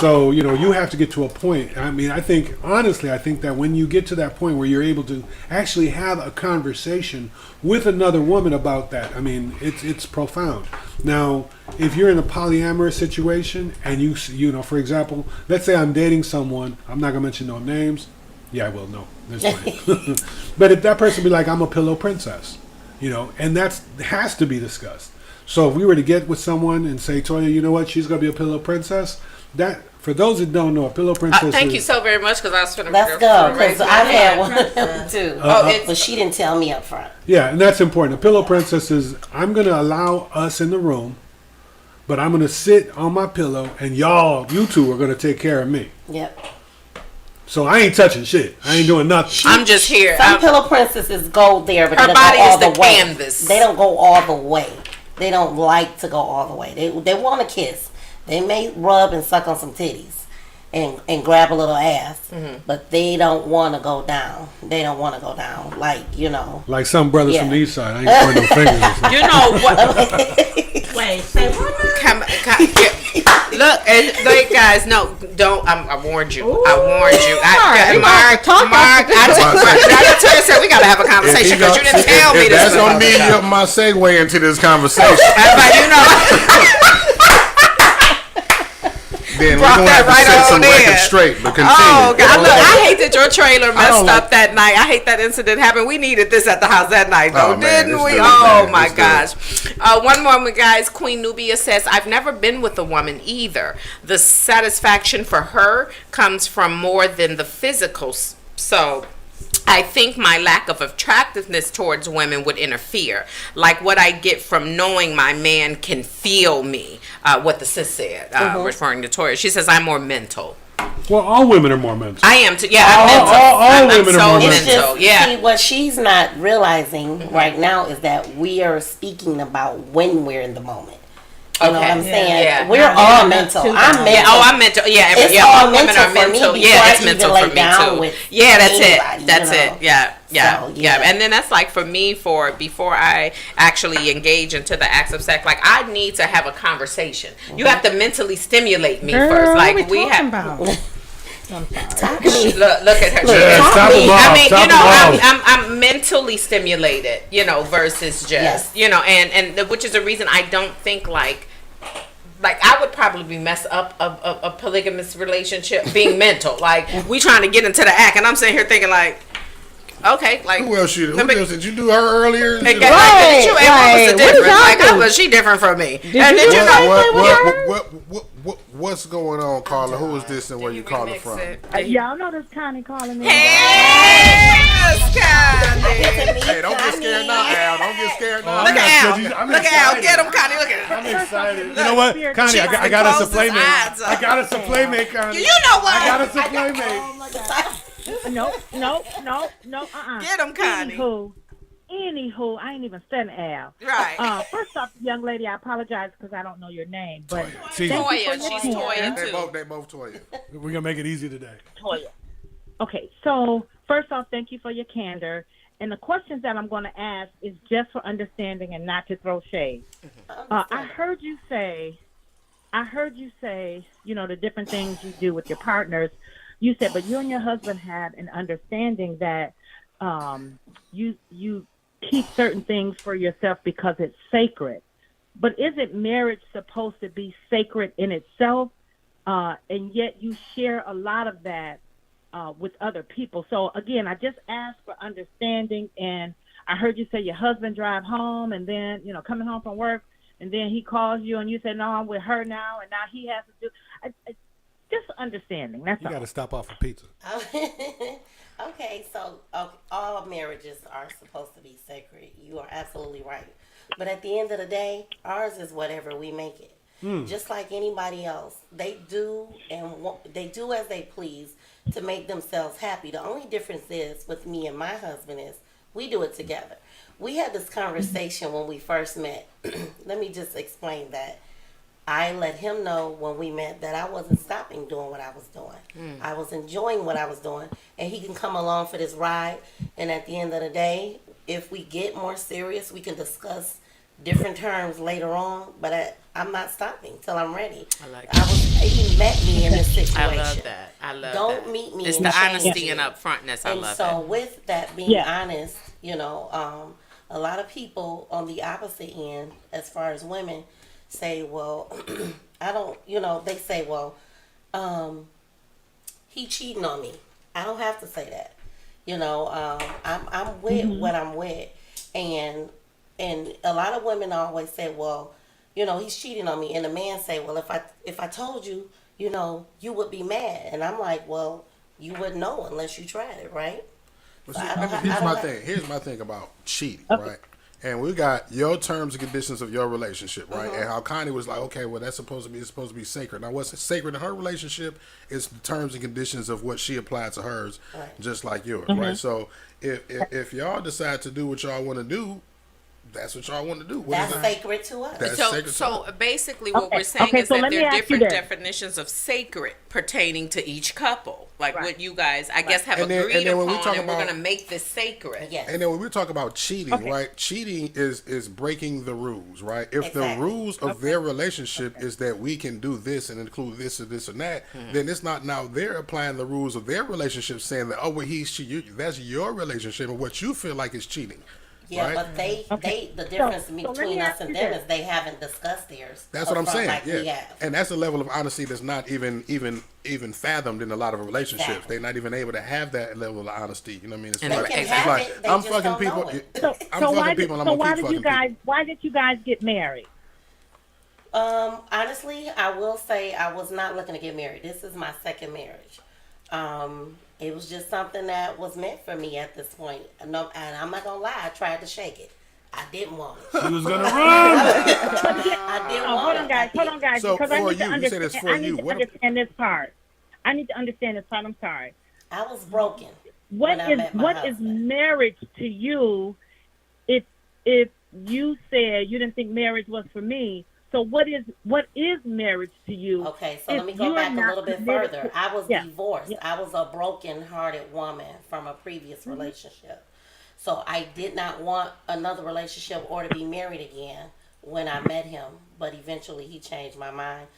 So, you have to get to a point. I mean, I think that when you get to that point where you're able to actually have a conversation with another woman about that, I mean, it's profound. Now, if you're in a polyamorous situation and you for example, let's say I'm dating someone, I'm not going to mention no names. Yeah, I will. No, there's plenty. But if that person be like, I'm a pillow princess, and that has to be discussed. So if we were to get with someone and say, Toya, you know what, she's going to be a pillow princess, that, for those that don't know, a pillow princess thank you so very much, because I was going to... Let's go, because I've had one of them too. But she didn't tell me up front. Yeah, and that's important. A pillow princess is, I'm going to allow us in the room, but I'm going to sit on my pillow, and you two are going to take care of me. Yep. So I ain't touching shit. I ain't doing nothing. I'm just here. Some pillow princesses go there, but her they don't body go all is the the way. canvas. They don't go all the way. They don't like to go all the way. They want to kiss. They may rub and suck on some titties. and grab a little ass, but they don't want to go down. They don't want to go down, like, you know. Like some brothers from the east side. I ain't pointing no fingers. Or something. You know what? Wait, say what? Look, like, guys, no, don't. I warned you. I warned you. Mark, I said we gotta have a conversation because you didn't tell me this. That's gonna be my segue into this conversation. You know. Then we're gonna have to set some records straight. But continue. Oh God! Look, I hate that your trailer messed up that night. I hate that incident happened. We needed this at the house that night, though, didn't we? Oh my gosh! One more, guys. Queen Nubia says, "I've never been with a woman either. The satisfaction for her comes from more than the physical. So." I think my lack of attractiveness towards women would interfere. Like what I get from knowing my man can feel me. What the sis said, referring to Toya. She says, I'm more mental. Well, all women are more mental. I am too. Yeah, I'm mental. All women are more mental. Just, see, what she's not realizing right now is that we are speaking about when we're in the moment. You know what I'm saying? Yeah. We're all mental. I'm mental. Yeah. Oh, I'm mental. Yeah, all women are mental. Yeah, it's mental for me too. Yeah, that's it. That's it. Yeah. Yeah, so, yeah, and then that's like for me, before I actually engage into the acts of sex, like I need to have a conversation. You have to mentally stimulate me first. Like we have. Look at her. I mean, you know, I'm mentally stimulated, you know, versus just, you know, and which is the reason I don't think like I would probably mess up a polygamous relationship being mental. Like we trying to get into the act, and I'm sitting here thinking like. Okay, like who else did you do her earlier? Right, how was she different from me? What's going on, Carla? Who is this and where you calling from? Y'all know this Connie calling me. Yes, Connie. Hey, don't get scared now, Al. Don't get scared now. Look at Al. Look at Al. Get him, Connie. Look at him. I'm excited. You know what, Connie? I got us a playmate. I got us a playmate, Connie. You know what? I got us a playmate. No. Get him, Connie. Anywho, I ain't even studying Al. Right. First off, young lady, I apologize because I don't know your name, but Toya. She's Toya too. They both Toya. We're gonna make it easy today. Toya. Okay, so first off, thank you for your candor. And the questions that I'm going to ask is just for understanding and not to throw shade. I heard you say, you know, the different things you do with your partners. You said, but you and your husband had an understanding that you keep certain things for yourself because it's sacred. But isn't marriage supposed to be sacred in itself? And yet you share a lot of that with other people. So again, I just asked for understanding, and I heard you say your husband drive home and then, you know, coming home from work, and then he calls you and you say, no, I'm with her now, and now he has to do just understanding. That's all. You got to stop off for pizza. Okay, so all marriages are supposed to be sacred. You are absolutely right. But at the end of the day, ours is whatever we make it. Just like anybody else, they do as they please to make themselves happy. The only difference is with me and my husband is we do it together. We had this conversation when we first met. Let me just explain that. I let him know when we met that I wasn't stopping doing what I was doing. I was enjoying what I was doing, and he can come along for this ride. And at the end of the day, if we get more serious, we can discuss different terms later on. But I'm not stopping till I'm ready. I like that. He met me in this situation. I love that. Don't meet me. It's the honesty and upfrontness. I love it. So with that being honest, you know, a lot of people on the opposite end, as far as women, say, well, I don't, you know, they say, well, he cheating on me. I don't have to say that. You know, I'm with what I'm with. And a lot of women always say, well, you know, he's cheating on me. And the man say, well, if I told you, you know, you would be mad. And I'm like, well, you wouldn't know unless you tried it, right? Well, see, here's my thing about cheating, right? And we got your terms and conditions of your relationship, right? And how Connie was like, okay, well, it's supposed to be sacred. Now, what's sacred in her relationship is the terms and conditions of what she applied to hers, just like yours, right? So if y'all decide to do what y'all want to do, That's what y'all want to do. That's sacred to us. That's so, sacred so basically what we're saying is so that let me there are ask you different this. definitions of sacred pertaining to each couple. Like Right. what you guys, I guess, have And then- agreed and then when we upon, talk and we're about- going to make this sacred. Yes. And then when we talk about cheating, Okay. right? Cheating is breaking the rules, right? If the Exactly. rules of their relationship is that we can do this and include this and this and that, then it's not now they're applying the rules of their relationship, saying that, oh, well, that's your relationship and what you feel like is cheating. Yeah, right? but the difference let me between us ask and you them this. is they haven't discussed theirs. That's what I'm upfront saying. like we Yeah, have. and that's a level of honesty that's not even fathomed in a lot of relationships. Exactly. They're not even able to have that level of honesty. You know what I mean? It's And like, they can it's have like it, they I'm just fucking don't people. know it. So, I'm so fucking why people. did, And I'm so gonna why keep did you fucking guys people. why did you guys get married? Honestly, I will say I was not looking to get married. This is my second marriage. It was just something that was meant for me at this point. No, and I'm not gonna lie, I tried to shake it. I didn't want it. She was gonna run. I didn't want Hold it. on, guys. Hold on, guys. So because I for need to you said understand. it's for I need you. to What- understand this part. I need to understand this part. I'm sorry. I was broken. What when I is met my what is husband. marriage to you? If you said you didn't think marriage was for me, so what is marriage to you? Okay, so if let me go you're back a not little bit committed further. to- I was Yeah. divorced. Yeah. I was a broken-hearted woman from a previous relationship. So I did not want another relationship or to be married again when I met him. But eventually he changed my mind.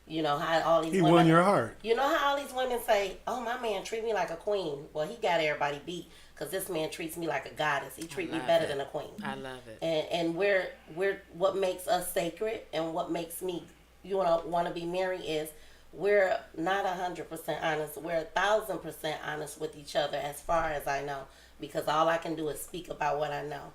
You know how all these He women, won your heart. You know how all these women say, "Oh, my man treat me like a queen." Well, he got everybody beat because this man treats me like a goddess. He treat me love better it. than a queen. I love it. And we're what makes us sacred and what makes me want to be married is we're not 100% honest. We're 1,000% honest with each other as far as I know, because all I can do is speak about what I know.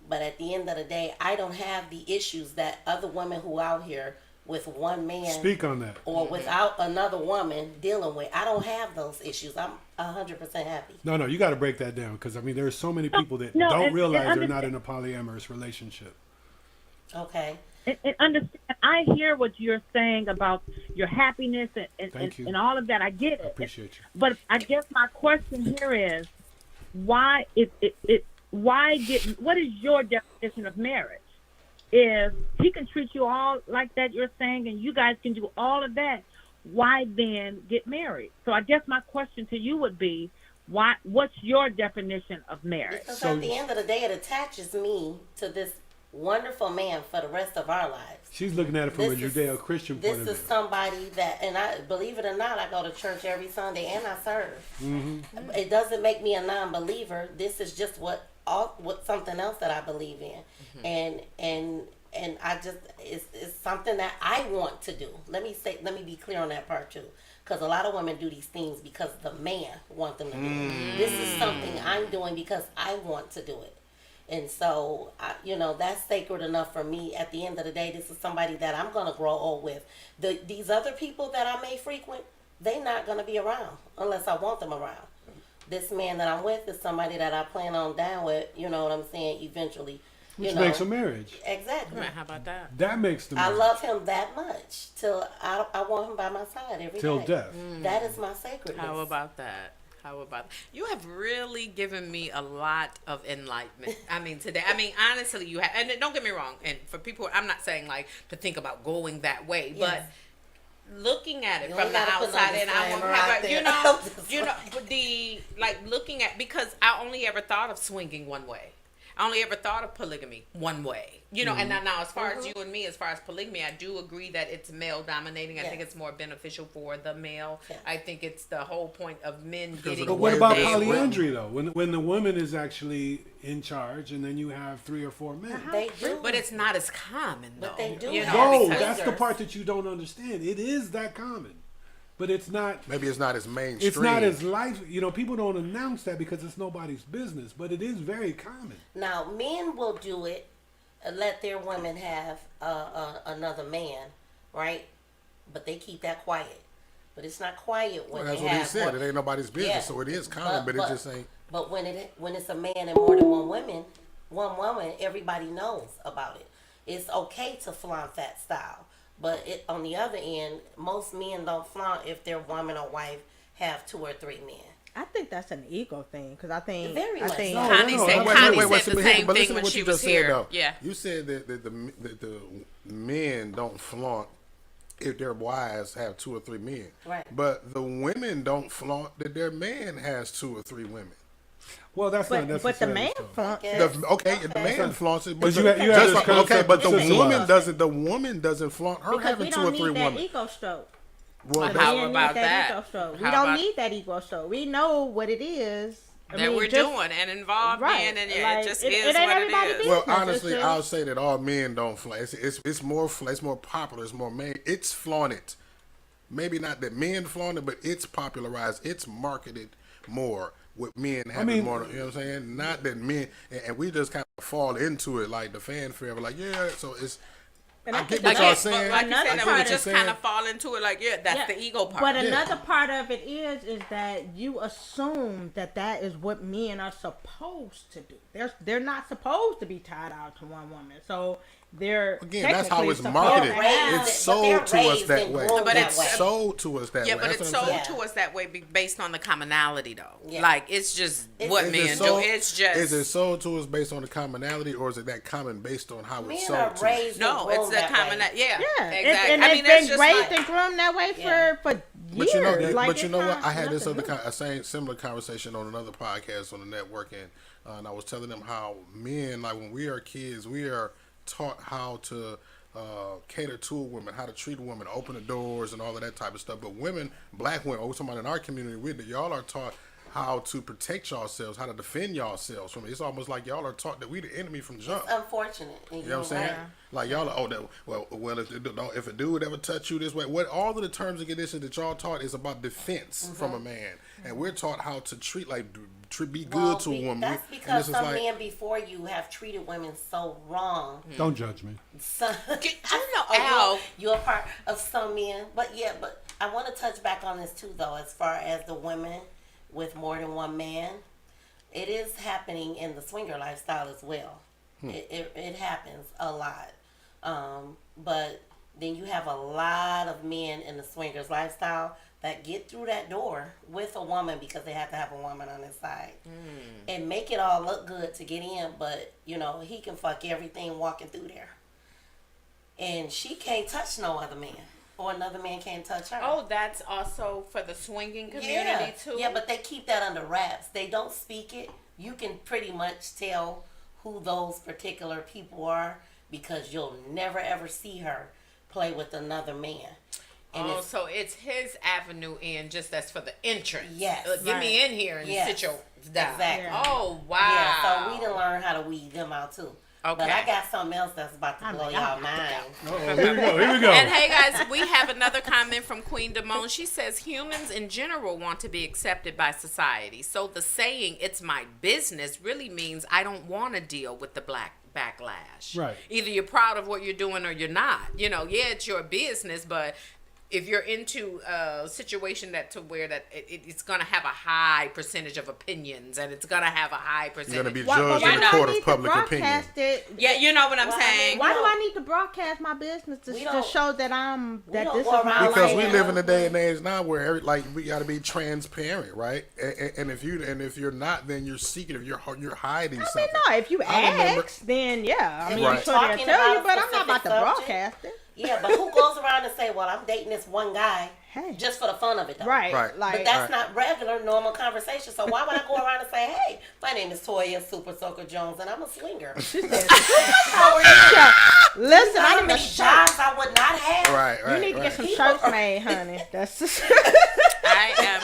But at the end of the day, I don't have the issues that other women who out here with one man Speak on that. or without another woman dealing with. I don't have those issues. I'm 100% happy. No, you got to break that down because I mean, there's so many people that No, don't and realize they're not in a polyamorous relationship. Okay. And understand, I hear what you're saying about your happiness Thank you. and all of that. I get it. I appreciate you. But I guess my question here is, what is your definition of marriage? If he can treat you all like that, you're saying, and you guys can do all of that, why then get married? So I guess my question to you would be, what's your definition of marriage? Because at the end of the day, it attaches me to this wonderful man for the rest of our lives. She's looking at it from a This is- Judeo-Christian point of This view. is somebody that, and I believe it or not, I go to church every Sunday and I serve. Mm-hmm. It doesn't make me a non-believer. This is just what something else that I believe in, and I just it's something that I want to do. Let me be clear on that part too, because a lot of women do these things because the man wants them to do it. This is something I'm doing because I want to do it. And so, that's sacred enough for me. At the end of the day, this is somebody that I'm going to grow old with. These other people that I may frequent, they're not going to be around unless I want them around. This man that I'm with is somebody that I plan on down with, you know what I'm saying, eventually. Which makes a marriage. Exactly. Right, how about that? That makes the I marriage. love him that much till I want him by my side every day. Till death. That is my sacredness. How about that? You have really given me a lot of enlightenment. I mean, today. I mean, honestly, you have. And don't get me wrong. And for people, I'm not saying like to think about going that way, Yes. but looking at it You from ain't the gotta put no outside, and I disclaimer won't have out a, there. but looking at, because I only ever thought of swinging one way. I only ever thought of polygamy one way, and now as far as you and me, as far as polygamy, I do agree that it's male dominating. I think it's more beneficial for the male. Yeah. I think it's the whole point of men getting. But what about polyandry though? When the woman is actually in charge, and then you have 3 or 4 men. They do. But it's not as common though. But they do You have know, No, because- that's the part that you don't understand. It is that common, but it's not. Maybe it's not as mainstream. It's not as life. People don't announce that because it's nobody's business, but it is very common. Now, men will do it, let their women have another man, right? But they keep that quiet. But it's not quiet when Well, that's they what he have said. more- It ain't nobody's business, Yeah. so it is common, but it just ain't. But when it's a man and more than one woman, everybody knows about it. It's okay to flaunt that style. But on the other end, most men don't flaunt if their woman or wife have 2 or 3 men. I think that's an ego thing because I think Connie said the same thing when she was here. Yeah, you said that the men don't flaunt if their wives have 2 or 3 men, right? But the women don't flaunt that their man has 2 or 3 women. Well, that's not necessary. But the man flaunts it. The man flaunts it, but but the woman doesn't. The woman doesn't flaunt her having 2 or 3 women. Ego stroke. Well, how about that? We don't need that ego stroke. We know what it is we're doing and involved in, and it just is what it is. Well, honestly, I'll say that all men don't flaunt. It's more popular. It's more made. It's flaunted. Maybe not that men flaunt it, but it's popularized. It's marketed more with men having more. You know what I'm saying? Not that men, and we just kind of fall into it like the fanfare. Like, yeah, so it's. And I get what y'all saying. Like you said, we just kind of fall into it. Like, that's the ego part. But another part of it is that you assume that is what men are supposed to do. They're not supposed to be tied out to one woman. So they're that's how it's marketed. It's sold to us that way. But it's sold to us that way. Yeah, but it's sold to us that way based on the commonality, though. Yeah. Like it's just what men do. It's just. Is it sold to us based on the commonality, or is it that common based on how it's sold to us? No, it's the commonality. Yeah, exactly. And it's been raised and groomed that way for years. But you know what? I had this similar conversation on another podcast on the network, and I was telling them how men, like when we are kids, we are taught how to cater to a woman, how to treat a woman, open the doors and all of that type of stuff. But women, black women, or somebody in our community, y'all are taught how to protect yourselves, how to defend yourselves from it. It's almost like y'all are taught that we the enemy from jump. It's unfortunate. You know what I'm saying? Like y'all are, if a dude ever touch you this way, what all of the terms and conditions that y'all taught is about defense from a man. And we're taught how to treat, be good to a woman. That's because some men before you have treated women so wrong. Don't judge me. You're a part of some men. But I want to touch back on this too, though, as far as the women with more than one man. It is happening in the swinger lifestyle as well. It happens a lot. But then you have a lot of men in the swingers lifestyle that get through that door with a woman because they have to have a woman on their side and make it all look good to get in, but he can fuck everything walking through there, and she can't touch no other man, or another man can't touch her. Oh, that's also for the swinging community too. Yeah, but they keep that under wraps. They don't speak it. You can pretty much tell who those particular people are because you'll never ever see her play with another man. And so it's his avenue in, just that's for the entrance. Yes. Get me in here and sit your down. Exactly. Oh, wow. Yeah, so we done learn how to weed them out too. Okay. But I got something else that's about to blow y'all mind. Here we go. And hey guys, we have another comment from Queen Damone. She says, humans in general want to be accepted by society. So the saying, it's my business, really means I don't want to deal with the backlash. Right. Either you're proud of what you're doing or you're not. It's your business, but if you're into a situation it's going to have a high percentage of opinions, and it's going to have a high percentage. You're going to be judged in the court of public opinion. Yeah, you know what I'm saying. Why do I need to broadcast my business to show that this is my life? Because we live in a day and age now where we got to be transparent, right? And if you're not, then you're secret. If you're hiding something. No, if you ask, then yeah. I'm sure they'll tell you, but I'm not about to broadcast it. Yeah, but who goes around and say, well, I'm dating this one guy just for the fun of it, though? Right. But that's not regular, normal conversation. So why would I go around and say, hey, my name is Toya Super Soaker Jones, and I'm a swinger? Listen, how many jobs I would not have? Right. You need to get some shirts made, honey. That's I am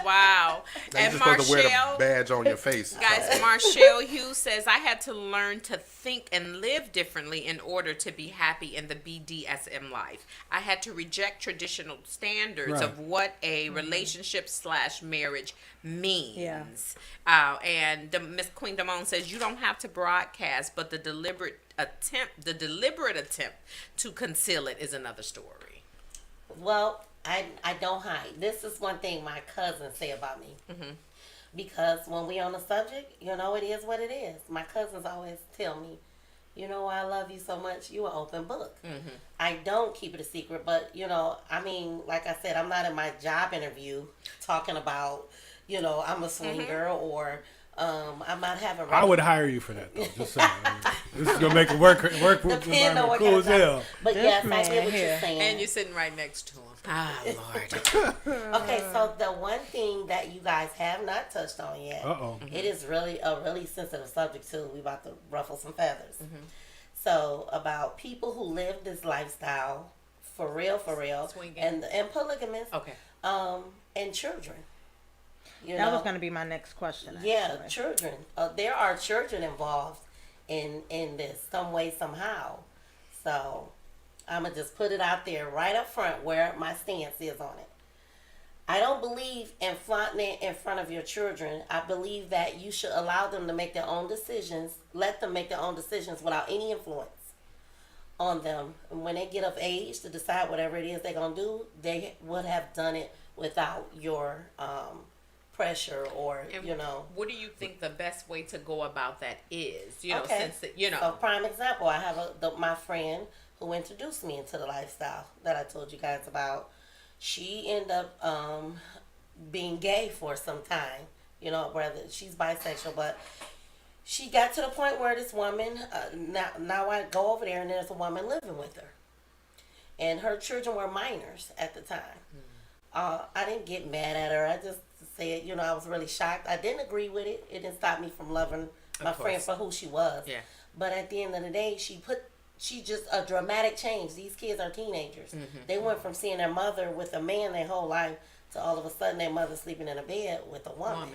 wow. And Marshall, supposed to wear the badge on your face. Guys, Marshall Hughes says, I had to learn to think and live differently in order to be happy in the BDSM life. I had to reject traditional standards of what a relationship / marriage means. Yeah. And Miss Queen Damone says, you don't have to broadcast, but the deliberate attempt to conceal it is another story. Well, I don't hide. This is one thing my cousins say about me. Mm-hmm. Because when we on the subject, it is what it is. My cousins always tell me, I love you so much, you an open book. Mm-hmm. I don't keep it a secret, but, like I said, I'm not in my job interview talking about, you know, I'm a swinger or I'm not having. I would hire you for that, though. Just saying. This is gonna make it work environment cool as hell. But yes, I get what you're saying. And you're sitting right next to him. Ah, Lord. Okay, so the one thing that you guys have not touched on yet, it is really a really sensitive subject too. We about to ruffle some feathers. So about people who live this lifestyle for real, swinging, and polygamous, and children. That was going to be my next question. Actually. Yeah, children. There are children involved in this some way, somehow. So I'm going to just put it out there right up front where my stance is on it. I don't believe in flaunting it in front of your children. I believe that you should allow them to make their own decisions. Let them make their own decisions without any influence on them. And when they get of age to decide whatever it is they're going to do, they would have done it without your pressure or, and you know. What do you think the best way to go about that is? You know, since So prime example, I have my friend who introduced me into the lifestyle that I told you guys about. She ended up being gay for some time, you know, whether she's bisexual, but she got to the point where this woman, now I go over there and there's a woman living with her. And her children were minors at the time. I didn't get mad at her. I just said, you know, I was really shocked. I didn't agree with it. It didn't stop me from loving my friend for who she was. Yeah. But at the end of the day, she just a dramatic change. These kids are teenagers. They went from seeing their mother with a man their whole life to all of a sudden their mother sleeping in a bed with a woman.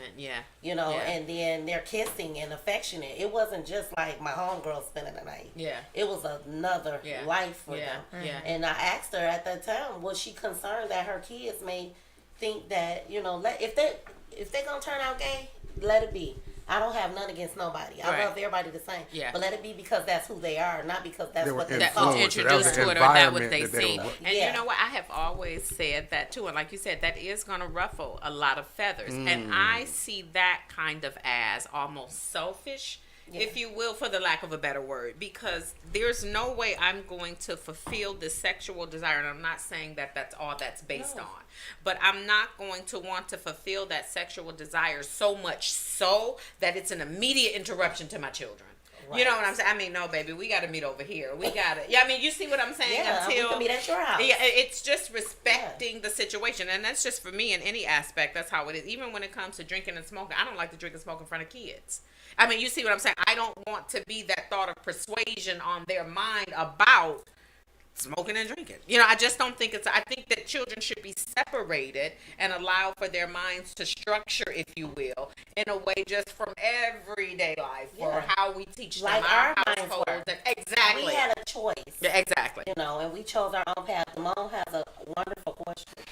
You know, and then they're kissing and affectionate. It wasn't just like my homegirl spending the night. Yeah. It was another life for them. Yeah. And I asked her at that time, was she concerned that her kids may think that, you know, if they're gonna turn out gay, let it be. I don't have none against nobody. I love everybody the same. Yeah. But let it be because that's who they are, not because that's what they're introduced to it or that what they see. And you know what? I have always said that too. And like you said, that is going to ruffle a lot of feathers. And I see that kind of as almost selfish, if you will, for the lack of a better word, because there's no way I'm going to fulfill this sexual desire. And I'm not saying that that's all that's based on, but I'm not going to want to fulfill that sexual desire so much so that it's an immediate interruption to my children. Right. You know what I'm saying? I mean, no, baby, we got to meet over here. We got to. Yeah, I mean, you see what I'm saying? We can meet at your house. Yeah, it's just respecting the situation, and that's just for me in any aspect. That's how it is. Even when it comes to drinking and smoking, I don't like to drink and smoke in front of kids. I mean, you see what I'm saying? I don't want to be that thought of persuasion on their mind about smoking and drinking. You know, I just don't think I think that children should be separated and allow for their minds to structure, if you will, in a way just from everyday life or how we teach them our households. Exactly. We had a choice. Yeah, exactly. You know, and we chose our own path. Damone has a wonderful question.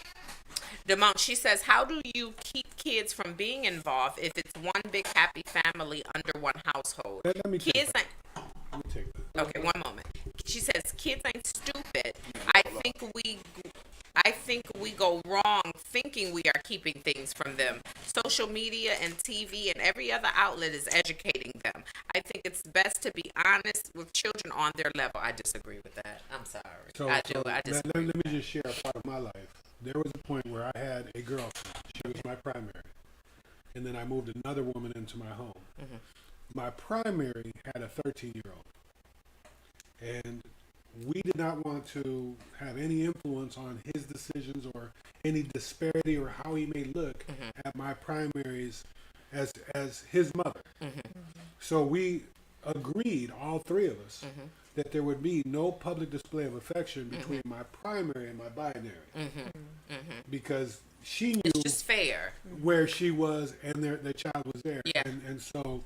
Damone, she says, how do you keep kids from being involved if it's one big happy family under one household? Let me take that. Okay, one moment. She says, kids ain't stupid. I think we go wrong thinking we are keeping things from them. Social media and TV and every other outlet is educating them. I think it's best to be honest with children on their level. I disagree with that. I'm sorry. I disagree. Let me just share a part of my life. There was a point where I had a girlfriend. She was my primary. And then I moved another woman into my home. My primary had a 13-year-old. And we did not want to have any influence on his decisions or any disparity or how he may look at my primaries as his mother. So we agreed, all three of us, that there would be no public display of affection between my primary and my binary. Because she knew it's just fair where she was and the child was there. Yeah. And so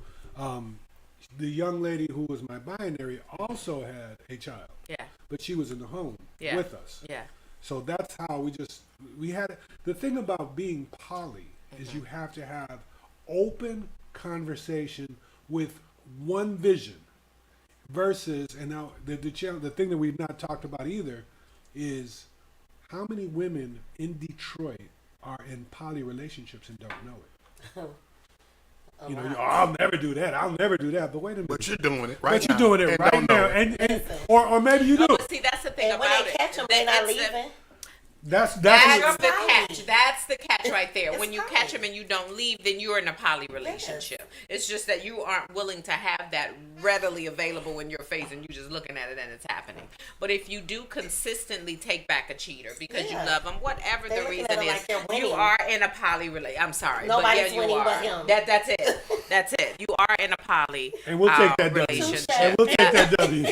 the young lady who was my binary also had a child. Yeah. But she was in the home with us. Yeah. So that's how we had the thing about being poly is you have to have open conversation with one vision versus, and now the thing that we've not talked about either is how many women in Detroit are in poly relationships and don't know it. You know, I'll never do that. I'll never do that. But wait a minute. But you're doing it right now. But you're doing it right now. And or maybe you do. But see, that's the thing about it. When they catch them, they're not leaving. That's the catch. That that's the catch right there. It's when you fine. catch them and you don't leave, then you're in a poly relationship. Yes. It's just that you aren't willing to have that readily available in your face, and you're just looking at it and it's happening. But if you do consistently take back a cheater because you love them, whatever the reason is, you are in a poly relationship. I'm sorry, nobody's but yeah, winning you are. but him. That's it. That's it. You are in a poly and we'll take that relationship. And we'll take that W.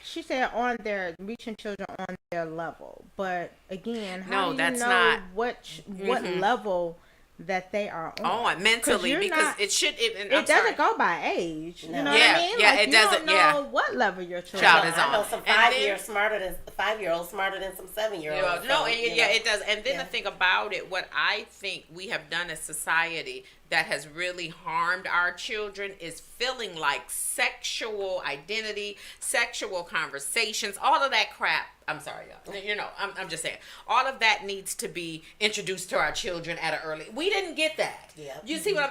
She said on their reaching children on their level, but again, how do you know not what level that they are on mentally, because it doesn't go by age. No. You know what I mean? Yeah, like, it doesn't. You don't know what level your child is on. I know some 5-year-olds smarter than 5-year-olds smarter than some 7-year-olds. It does. And then the thing about it, what I think we have done as society that has really harmed our children is feeling like sexual identity, sexual conversations, all of that crap. I'm sorry, y'all. You know, I'm just saying, all of that needs to be introduced to our children at an early. We didn't get that. Yeah. You see what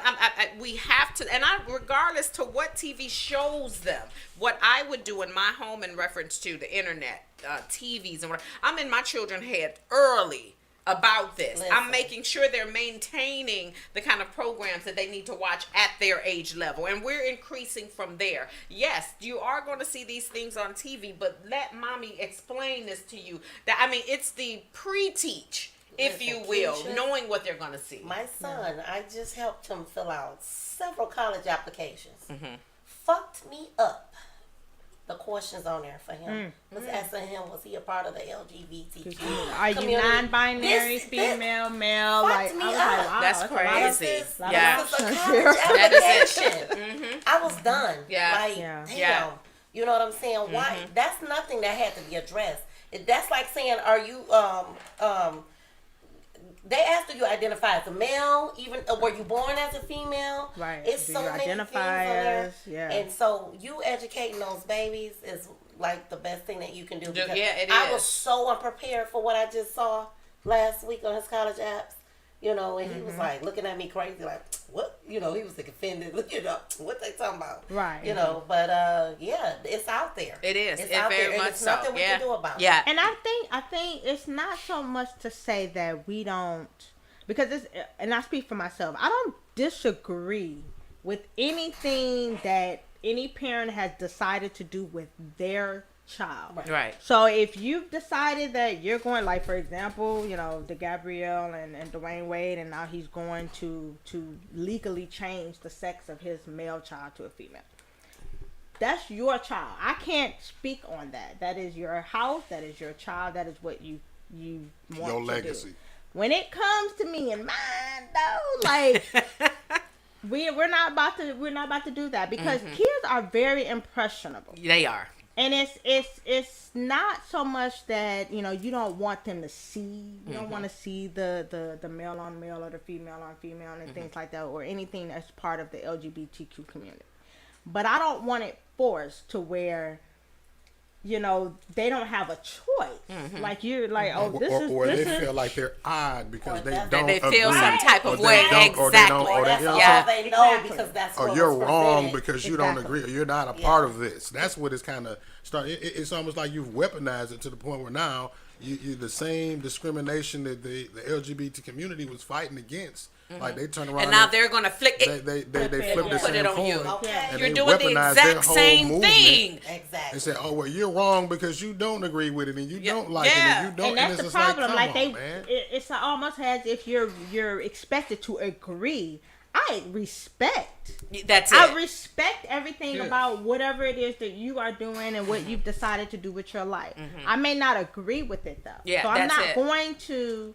we have to, and regardless to what TV shows them, what I would do in my home in reference to the internet, TVs, and whatever, I'm in my children's head early about this. Listen. I'm making sure they're maintaining the kind of programs that they need to watch at their age level, and we're increasing from there. Yes, you are going to see these things on TV, but let mommy explain this to you. It's the pre-teach, if you will, knowing what they're going to see. My son, I just helped him fill out several college applications. Fucked me up. The questions on there for him was asking him, was he a part of the LGBTQ Are you non-binary, female, male? Like, I was like, wow, that's crazy. This is a college application. I was done. Damn. You know what I'm saying? Why? That's nothing that had to be addressed. That's like saying, are you they asked, do you identify as a male? Even were you born as a female? Right. It's so many things on there. And so you educating those babies is like the best thing that you can do. It is. I was so unprepared for what I just saw last week on his college apps. You know, and he was like looking at me crazy, like, what? You know, he was like offended. You know, what they talking about? Right. You know, but it's out there. It is. It's out there, and it's nothing we can do about it. Yeah. And I think it's not so much to say that we don't, because it's, and I speak for myself, I don't disagree with anything that any parent has decided to do with their child. Right. So if you've decided that you're going, like, for example, you know, the Gabrielle and Dwayne Wade, and now he's going to legally change the sex of his male child to a female. That's your child. I can't speak on that. That is your house. That is your child. That is what you want your to legacy. do. When it comes to me and mine, though, like we're not about to do that, because kids are very impressionable. They are. And it's not so much that, you know, you don't want them to see. You don't want to see the male on male or the female on female and things like that, or anything that's part of the LGBTQ community. But I don't want it forced to where, you know, they don't have a choice. Like you're like, or they feel like they're odd because they don't. They feel agree, some type of way. Or they don't, or that's all they know, because that's what you're was wrong presented. because you don't agree, or you're not a part of this. That's what it's kind of started. It's almost like you've weaponized it to the point where now you the same discrimination that the LGBT community was fighting against. Like they turn around and now they're gonna flick it. They flip the same coin. Okay. You're doing the exact same thing. Exactly. And say, oh well, you're wrong because you don't agree with it and you don't like it and you don't. And that's the it's problem. Like, it's almost as if you're expected to agree. I respect. That's it. I respect everything about whatever it is that you are doing and what you've decided to do with your life. I may not agree with it though. Yeah, so I'm that's not it. going to,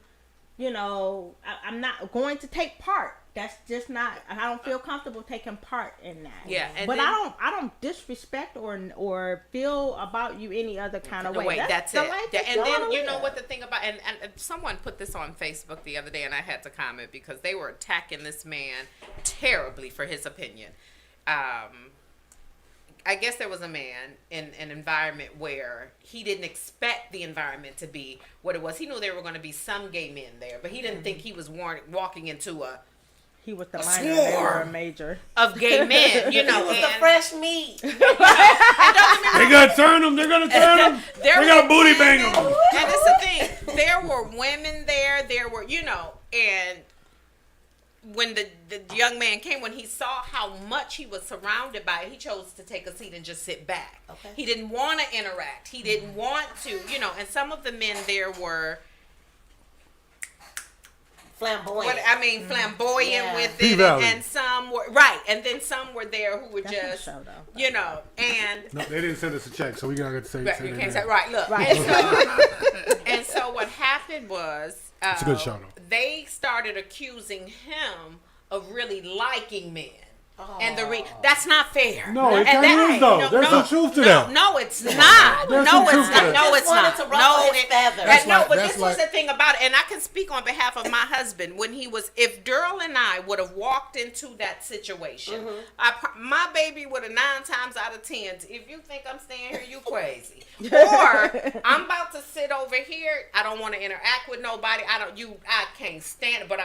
you know, I'm not going to take part. That's just not. I don't feel comfortable taking part in that. Yeah, but I don't disrespect or feel about you any other kind of way. That's the it. life that And then you you know what the thing about, and someone put this on Facebook the other day, and I had to comment because they were attacking this man terribly for his opinion. I guess there was a man in an environment where he didn't expect the environment to be what it was. He knew there were going to be some gay men there, but he didn't think he was walking into a he was the minor and they were a major. Of gay men, you know. He was the fresh meat. They gotta turn them. They're gonna turn them. They gotta booty bang them. And it's the thing. There were women there. There were, you know, and when the young man came, when he saw how much he was surrounded by, he chose to take a seat and just sit back. Okay. He didn't want to interact. He didn't want to, you know. And some of the men there were flamboyant. Flamboyant with it, and some were and then some were there who were just, you know, and no, they didn't send us a check, so we gotta say. Right, you can't say look, right. And so what happened was, it's a good show, though. They started accusing him of really liking men. And that's not fair. No, it kind of is though. There's some truth to that. No, it's not. No, it's not. No, it's not. No, but this was the thing about it, and I can speak on behalf of my husband. When he was, if Daryl and I would have walked into that situation, my baby would have 9 times out of 10. If you think I'm staying here, you crazy. Or I'm about to sit over here. I don't want to interact with nobody. I can't stand it. But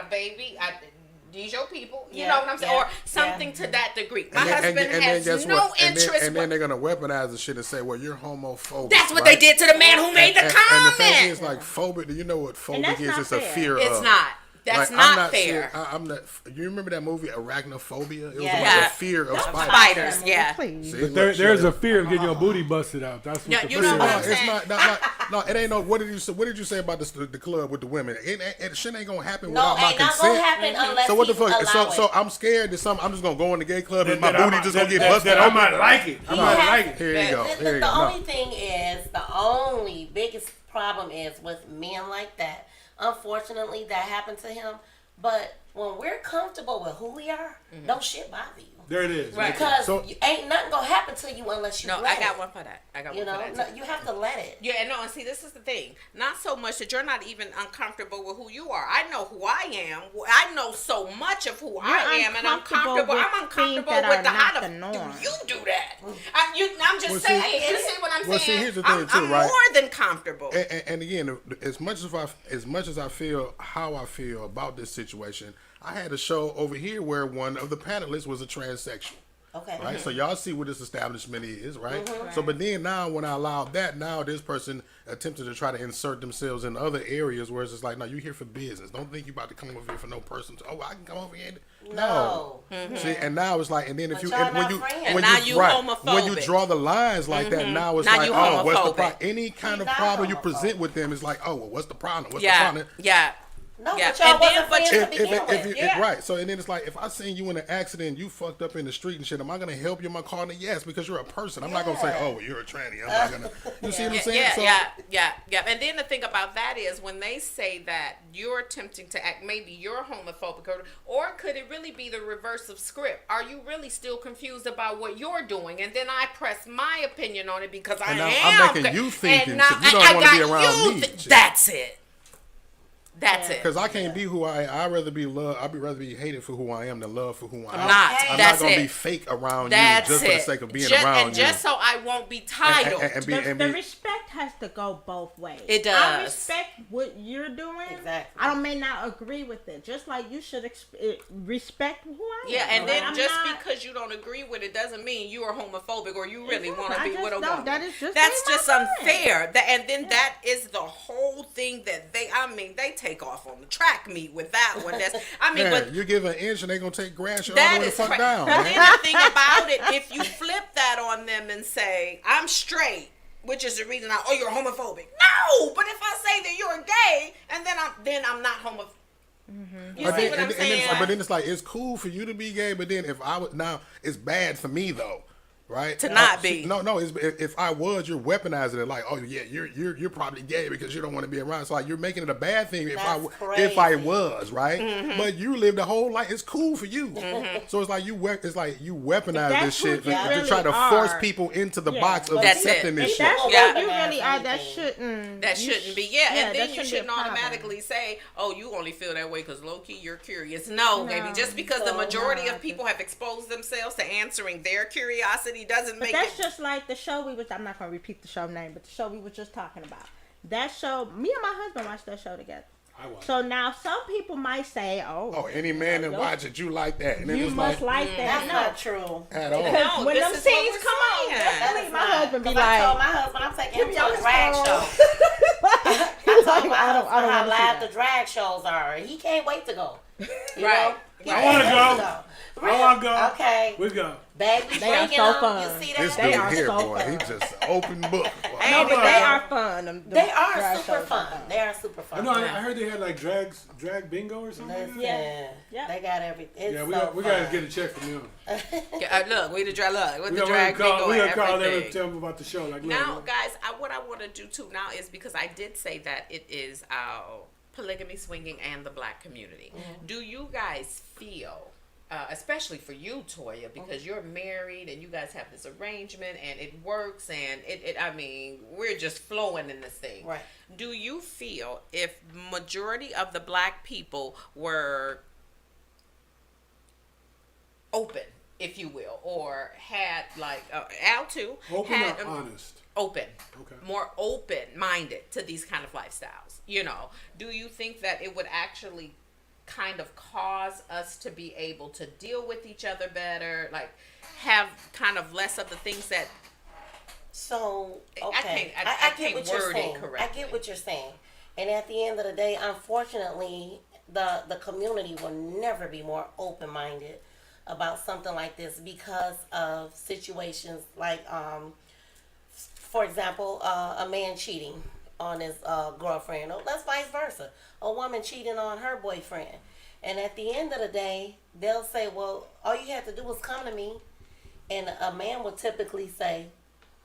these your people, you know what I'm saying, or something to that degree. My husband has no interest. And then they're gonna weaponize the shit and say, "Well, you're homophobic." That's what they did to the man who made the comment. And the thing is, like, phobic. Do you know what phobic is? It's a fear of. It's not. That's like, not fair. I'm not. You remember that movie Arachnophobia? It was like a fear of spiders. Yeah. See, but there's a fear of getting your booty busted out. That's what the you know what I'm saying. It's not. No, it ain't no. What did you say about the club with the women? It shit ain't gonna happen without my consent. Not gonna happen unless so what the fuck? Allow so I'm scared that I'm just gonna go in the gay club and my booty just gonna get busted. I might like it. Here you go. The only thing is, the only biggest problem is with men like that. Unfortunately, that happened to him. But when we're comfortable with who we are, no shit bother you. There it is. Right. Because ain't nothing gonna happen to you unless you let I got one for that. You have to let it. Yeah, no, and see, this is the thing. Not so much that you're not even uncomfortable with who you are. I know who I am. I know so much of who I am, and I'm comfortable. I'm uncomfortable with how do you do that? I'm just saying. You see what I'm saying? See, here's the thing too, I'm more than comfortable. And again, as much as I feel how I feel about this situation, I had a show over here where one of the panelists was a transsexual. Okay. Right. So y'all see what this establishment is, right? So, but then now when I allowed that, now this person attempted to try to insert themselves in other areas where it's just like, no, you're here for business. Don't think you're about to come over here for no person. I can come over here. No. See, and now it's like, and then if you when you draw the lines like that, now it's now like, oh, what's the problem? Any kind of problem you present with them is like, oh, well, what's the problem? What's the problem? Yeah. No, but y'all wasn't friends to begin with. Right. So, and then it's like, if I seen you in an accident, you fucked up in the street and shit, am I going to help you in my car? And yes, because you're a person. I'm not going to say, oh, you're a tranny. I'm not going to. You see what I'm saying? Yeah. And then the thing about that is when they say that you're attempting to act, maybe you're homophobic, or could it really be the reverse of script? Are you really still confused about what you're doing? And then I press my opinion on it because I'm making you thinking. You don't want to be around me. That's it. That's it. Because I can't be who I'd rather be loved. I'd rather be hated for who I am than loved for who I am. I'm not going to be fake around you just for the sake of being around you. Just so I won't be titled. The respect has to go both ways. It does. I respect what you're doing. Exactly. I may not agree with it. Just like you should respect who I am. Yeah, and then because you don't agree with it doesn't mean you are homophobic or you really want to be with a woman. That's just unfair. And then that is the whole thing that they take off on the track meet with that one. But you give an inch and they're gonna take grass all the way the fuck down. Then the thing about it, if you flip that on them and say, I'm straight, which is the reason you're homophobic. No, but if I say that you're gay and then I'm not homophobic. You see what I'm saying? But then it's like, it's cool for you to be gay, but then if I was, now it's bad for me though. Right? To not be. No. If I was, you're weaponizing it like, oh yeah, you're probably gay because you don't want to be around. So like, you're making it a bad thing if I was, right? Mm-hmm. But you lived a whole life. It's cool for you. Mm-hmm. So it's like you weaponize this shit to try to force people into the box of accepting this shit. That's what you really are. That shouldn't be. Yeah, and then you shouldn't automatically say, oh, you only feel that way because low key you're curious. No, baby. Just because the majority of people have exposed themselves to answering their curiosity doesn't make that's just like the show I'm not going to repeat the show name, but the show we were just talking about. That show, me and my husband watched that show together. So now some people might say, "Oh, any man that watch it, you like that." And then you it's must like that." That's not true. At all. Because when them scenes come on, definitely my husband be like, I told my husband I'm taking him to a drag show. I told my husband how live the drag shows are. He can't wait to go. You know? I want to go. I want to go. Okay. We go. Baby, they are so fun. You see that? This They dude are here, so boy, fun. he just open book. They are fun. They are super fun. They are super fun. I heard they had like drag bingo or something. Like that. Yeah. They got everything. Yeah, we gotta get a check from them. Look, we the drag. Look, with the drag bingo. We We're gonna call them and tell them about the show. Like now, guys, what I want to do too now is because I did say that it is polygamy, swinging, and the black community. Mm-hmm. Do you guys feel? Especially for you, Toya, because you're married and you guys have this arrangement and it works and I mean, we're just flowing in this thing. Right. Do you feel if majority of the black people were open, if you will, or had like Al too, open or honest? Open. Okay. More open-minded to these kind of lifestyles. You know, do you think that it would actually kind of cause us to be able to deal with each other better, like have kind of less of the things that okay. I get what you're saying. I get what you're saying. And at the end of the day, unfortunately, the community will never be more open-minded about something like this because of situations like for example, a man cheating on his girlfriend, or that's vice versa. A woman cheating on her boyfriend. And at the end of the day, they'll say, well, all you had to do was come to me. And a man will typically say,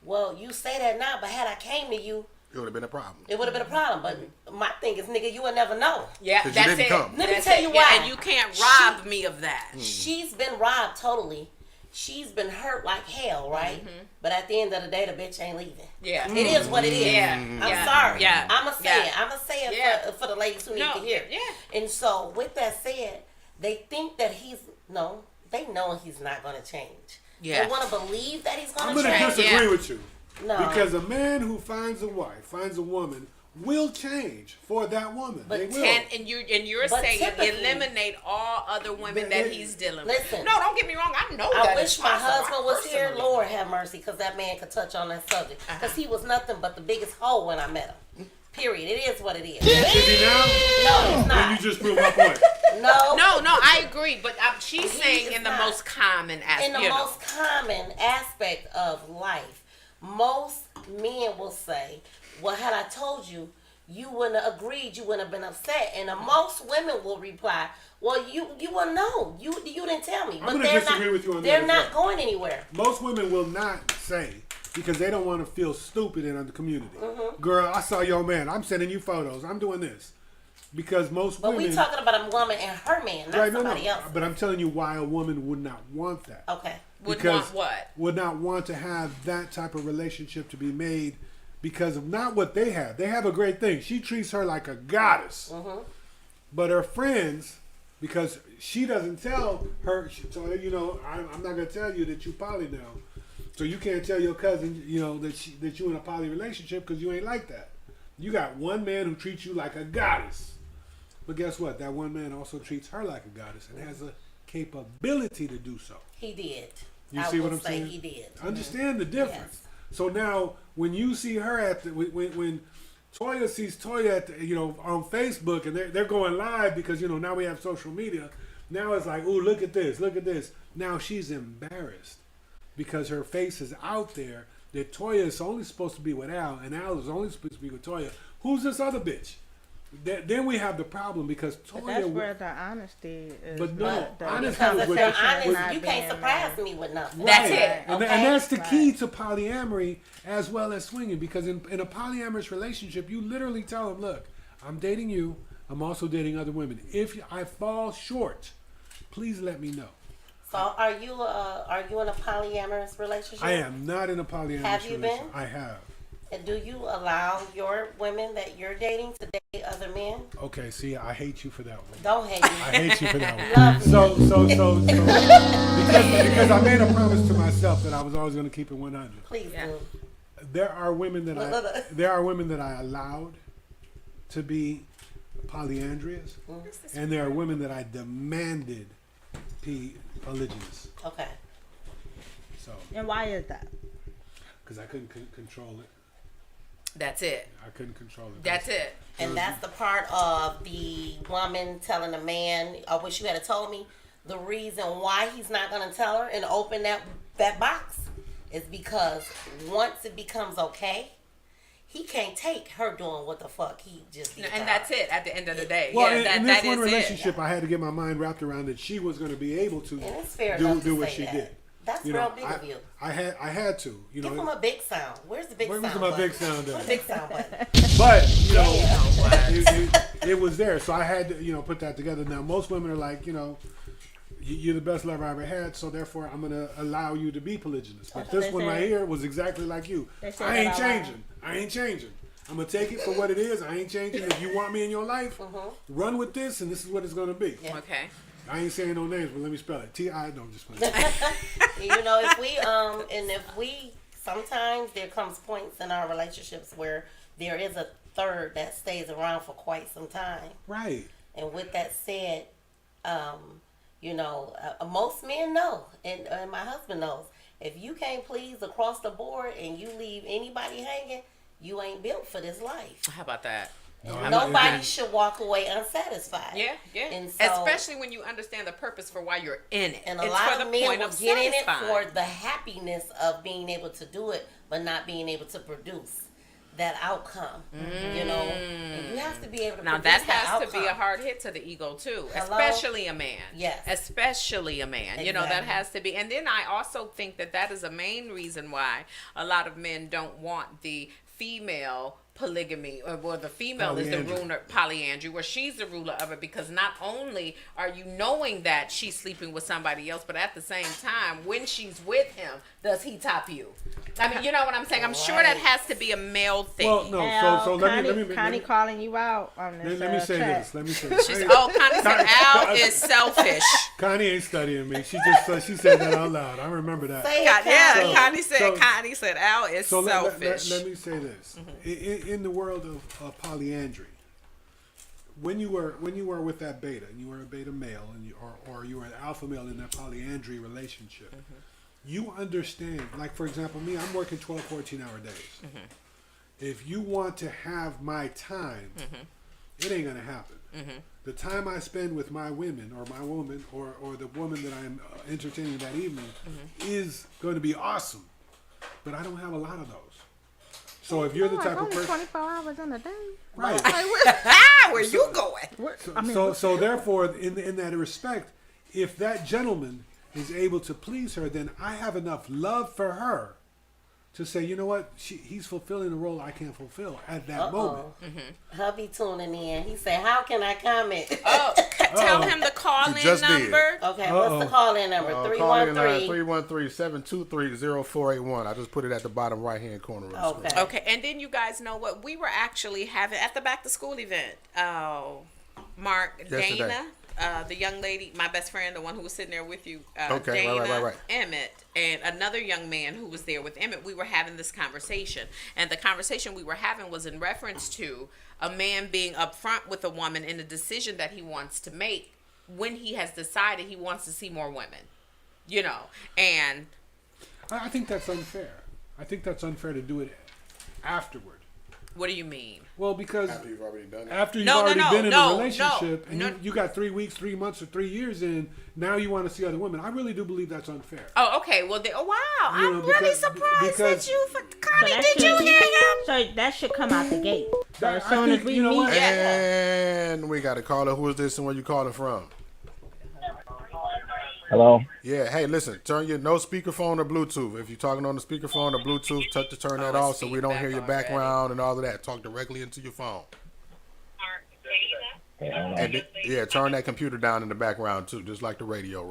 well, you say that now, but had I came to you, it would have been a problem. It would have been a problem. But my thing is, nigga, you would never know. Yeah, that's it. Let me tell you why. Yeah, and you can't rob me of that. She's been robbed totally. She's been hurt like hell, right? Mm-hmm. But at the end of the day, the bitch ain't leaving. Yeah. It is what it is. Yeah. I'm sorry. Yeah. I'm going to say it. I'm going to say it for the ladies who need to hear it. Yeah. And so, with that said, they think that they know he's not going to change. Yeah. They want to believe that he's going to change. I'm going to disagree with you. No. Because a man who finds a wife, finds a woman, will change for that woman. But they will. And you're saying eliminate all other women that he's dealing with. Listen, no, don't get me wrong. I know I wish my husband was here. Lord have mercy, because that man could touch on that subject. Because he was nothing but the biggest hoe when I met him. Period. It is what it is. Is he now? No, he's not. And you just proved my point. No, I agree. But she's saying in the most common aspect. In the most common aspect of life, most men will say, well, had I told you, you wouldn't have agreed, you wouldn't have been upset. And most women will reply, well, you wouldn't know. You didn't tell me. I'm going to disagree with you on that. They're not going anywhere. Most women will not say, because they don't want to feel stupid in the community. Mm-hmm. Girl, I saw your man. I'm sending you photos. I'm doing this. Because most women... But we talking about a woman and her man, not somebody else. But I'm telling you why a woman would not want that. Okay. Would want what? Would not want to have that type of relationship to be made because of not what they have. They have a great thing. She treats her like a goddess. Mm-hmm. But her friends, because she doesn't tell her, so I'm not going to tell you that you poly now. So you can't tell your cousin, that you in a poly relationship because you ain't like that. You got one man who treats you like a goddess. But guess what? That one man also treats her like a goddess and has a capability to do so. He did. You see what I'm saying? He did. Understand the difference. Yes. So now, when you see her when Toya sees Toya on Facebook and they're going live because now we have social media. Now it's like, ooh, look at this. Now she's embarrassed because her face is out there. That Toya is only supposed to be with Al, and Al is only supposed to be with Toya. Who's this other bitch? Then we have the problem because Toya. But that's where the honesty is. But no, honesty is with honest. You can't surprise me with nothing. Right. That's it. And that's the key to polyamory as well as swinging. Because in a polyamorous relationship, you literally tell them, look, I'm dating you. I'm also dating other women. If I fall short, please let me know. So are you in a polyamorous relationship? I am not in a polyamorous relationship. Have you been? I have. And do you allow your women that you're dating to date other men? Okay, see, I hate you for that one. Don't hate me. I hate you for that one. So because I made a promise to myself that I was always going to keep it 100. Please do. There are women that I allowed to be polyandrous, and there are women that I demanded polygynous. Okay. So. And why is that? Because I couldn't control it. That's it. I couldn't control it. That's it. And that's the part of the woman telling the man, I wish you had told me, the reason why he's not going to tell her and open that box is because once it becomes okay, he can't take her doing what the fuck he just did. And that's it at the end of the day. Well, yeah, in that this one is relationship, it. I had to get my mind wrapped around that she was going to be able to fair do what she did. That's real big of you. I had to. Give him a big sound. Where's the big sound? Where's my big sound? Where's the big sound button? But it was there, so I had to put that together. Now most women are like, you're the best lover I ever had, so therefore I'm gonna allow you to be polygynous. But this one right here was exactly like you. I ain't changing. I'm gonna take it for what it is. I ain't changing. If you want me in your life, run with this, and this is what it's gonna be. Yeah. Okay. I ain't saying no names, but let me spell it. T-I. No, just playing. if we sometimes there comes points in our relationships where there is a third that stays around for quite some time. Right. And with that said, most men know, and my husband knows, if you can't please across the board and you leave anybody hanging, you ain't built for this life. How about that? Nobody should walk away unsatisfied. Yeah. And so, especially when you understand the purpose for why you're in it. And a lot of men will get in it for the happiness of being able to do it, but not being able to produce that outcome. And you have to be able to now produce that has outcome. to be a hard hit to the ego too. Hello? Especially a man. Yes. Especially a man. Exactly. That has to be. And then I also think that is a main reason why a lot of men don't want the female polygamy, or the female is the ruler, polyandry, where she's the ruler of it, because not only are you knowing that she's sleeping with somebody else, but at the same time, when she's with him, does he top you? I mean, you know what I'm saying? I'm sure that has to be a male thing. Well, no, so let me Connie calling you out on this. Let me say this. Connie said Al is selfish. Connie ain't studying me. She said that out loud. I remember that. Connie said Al is selfish. Let me say this. In the world of polyandry, when you were with that beta, and you were a beta male, and or you were an alpha male in that polyandry relationship, you understand. Like, for example, me, I'm working 12, 14-hour days. If you want to have my time, it ain't gonna happen. The time I spend with my women, or my woman, or the woman that I'm entertaining that evening, is going to be awesome. But I don't have a lot of those. So if you're the type of person, 24 hours in a day, right? Where you going? So therefore, in that respect, if that gentleman is able to please her, then I have enough love for her to say, you know what, he's fulfilling a role I can't fulfill at that moment. Hubby tuning in. He said, "How can I comment?" Tell him the call-in number. Okay, what's the call-in number? 313-723-0481. I just put it at the bottom right-hand corner of the screen. Okay, and then you guys know what we were actually having at the back-to-school event. Mark, Dana, the young lady, my best friend, the one who was sitting there with you, Dana, right. Emmett, and another young man who was there with Emmett. We were having this conversation, and the conversation we were having was in reference to a man being upfront with a woman in a decision that he wants to make when he has decided he wants to see more women, and I think that's unfair. I think that's unfair to do it afterward. What do you mean? Well, because after you've already done it. After you've already been in a relationship, and you got 3 weeks, 3 months, or 3 years in, now you want to see other women. I really do believe that's unfair. Oh, okay. Well, wow. I'm really surprised that you... Connie, did you hear him? So that should come out the gate. So as soon as we meet... And we got a caller. Who is this and where you calling from? Hello? Yeah, hey, listen, turn your no speakerphone or Bluetooth. If you're talking on the speakerphone or Bluetooth, turn that off so we don't hear your background and all of that. Talk directly into your phone. And turn that computer down in the background too, just like the radio.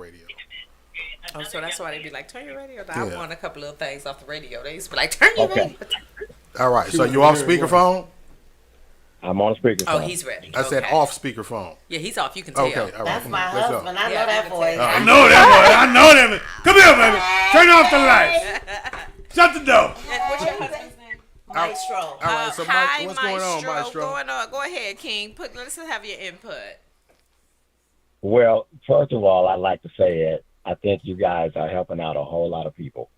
Oh, so that's why they be like, turn your radio down. I want a couple of things off the radio. They used to be like, turn your radio down. All right, so you off speakerphone? I'm on speakerphone. Oh, he's ready. I said off speakerphone. Yeah, he's off. You can tell. Okay, all right. That's my husband. I know that voice. I know that boy. Come here, baby. Turn off the lights. Shut the door. And what's your husband's name? Maestro. All right, so hi, what's going on, Maestro? Go ahead, King. Let's have your input. Well, first of all, I'd like to say that I think you guys are helping out a whole lot of people.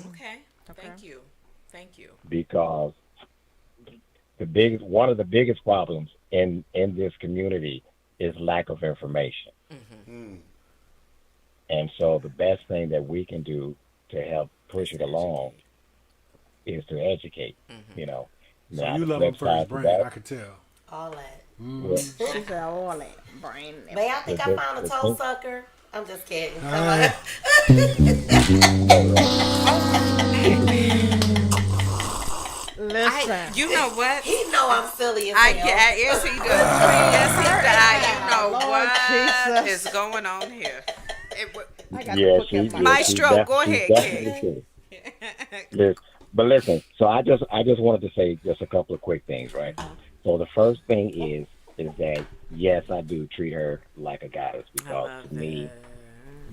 Okay. Thank you. Because one of the biggest problems in this community is lack of information. Mm-hmm. And so the best thing that we can do to help push it along is to educate. You know. So now, you love him for his brain, I could tell. All that. Well, She said all that brain. May I think I found a toe sucker? I'm just kidding. Listen. You know what? He know I'm silly as hell. Yes, he does. Yes, he does. You know Lord what Jesus. is going on here. I got to put that Maestro, go ahead, King. But listen, so I just wanted to say just a couple of quick things, right? So the first thing is that yes, I do treat her like a goddess because to me.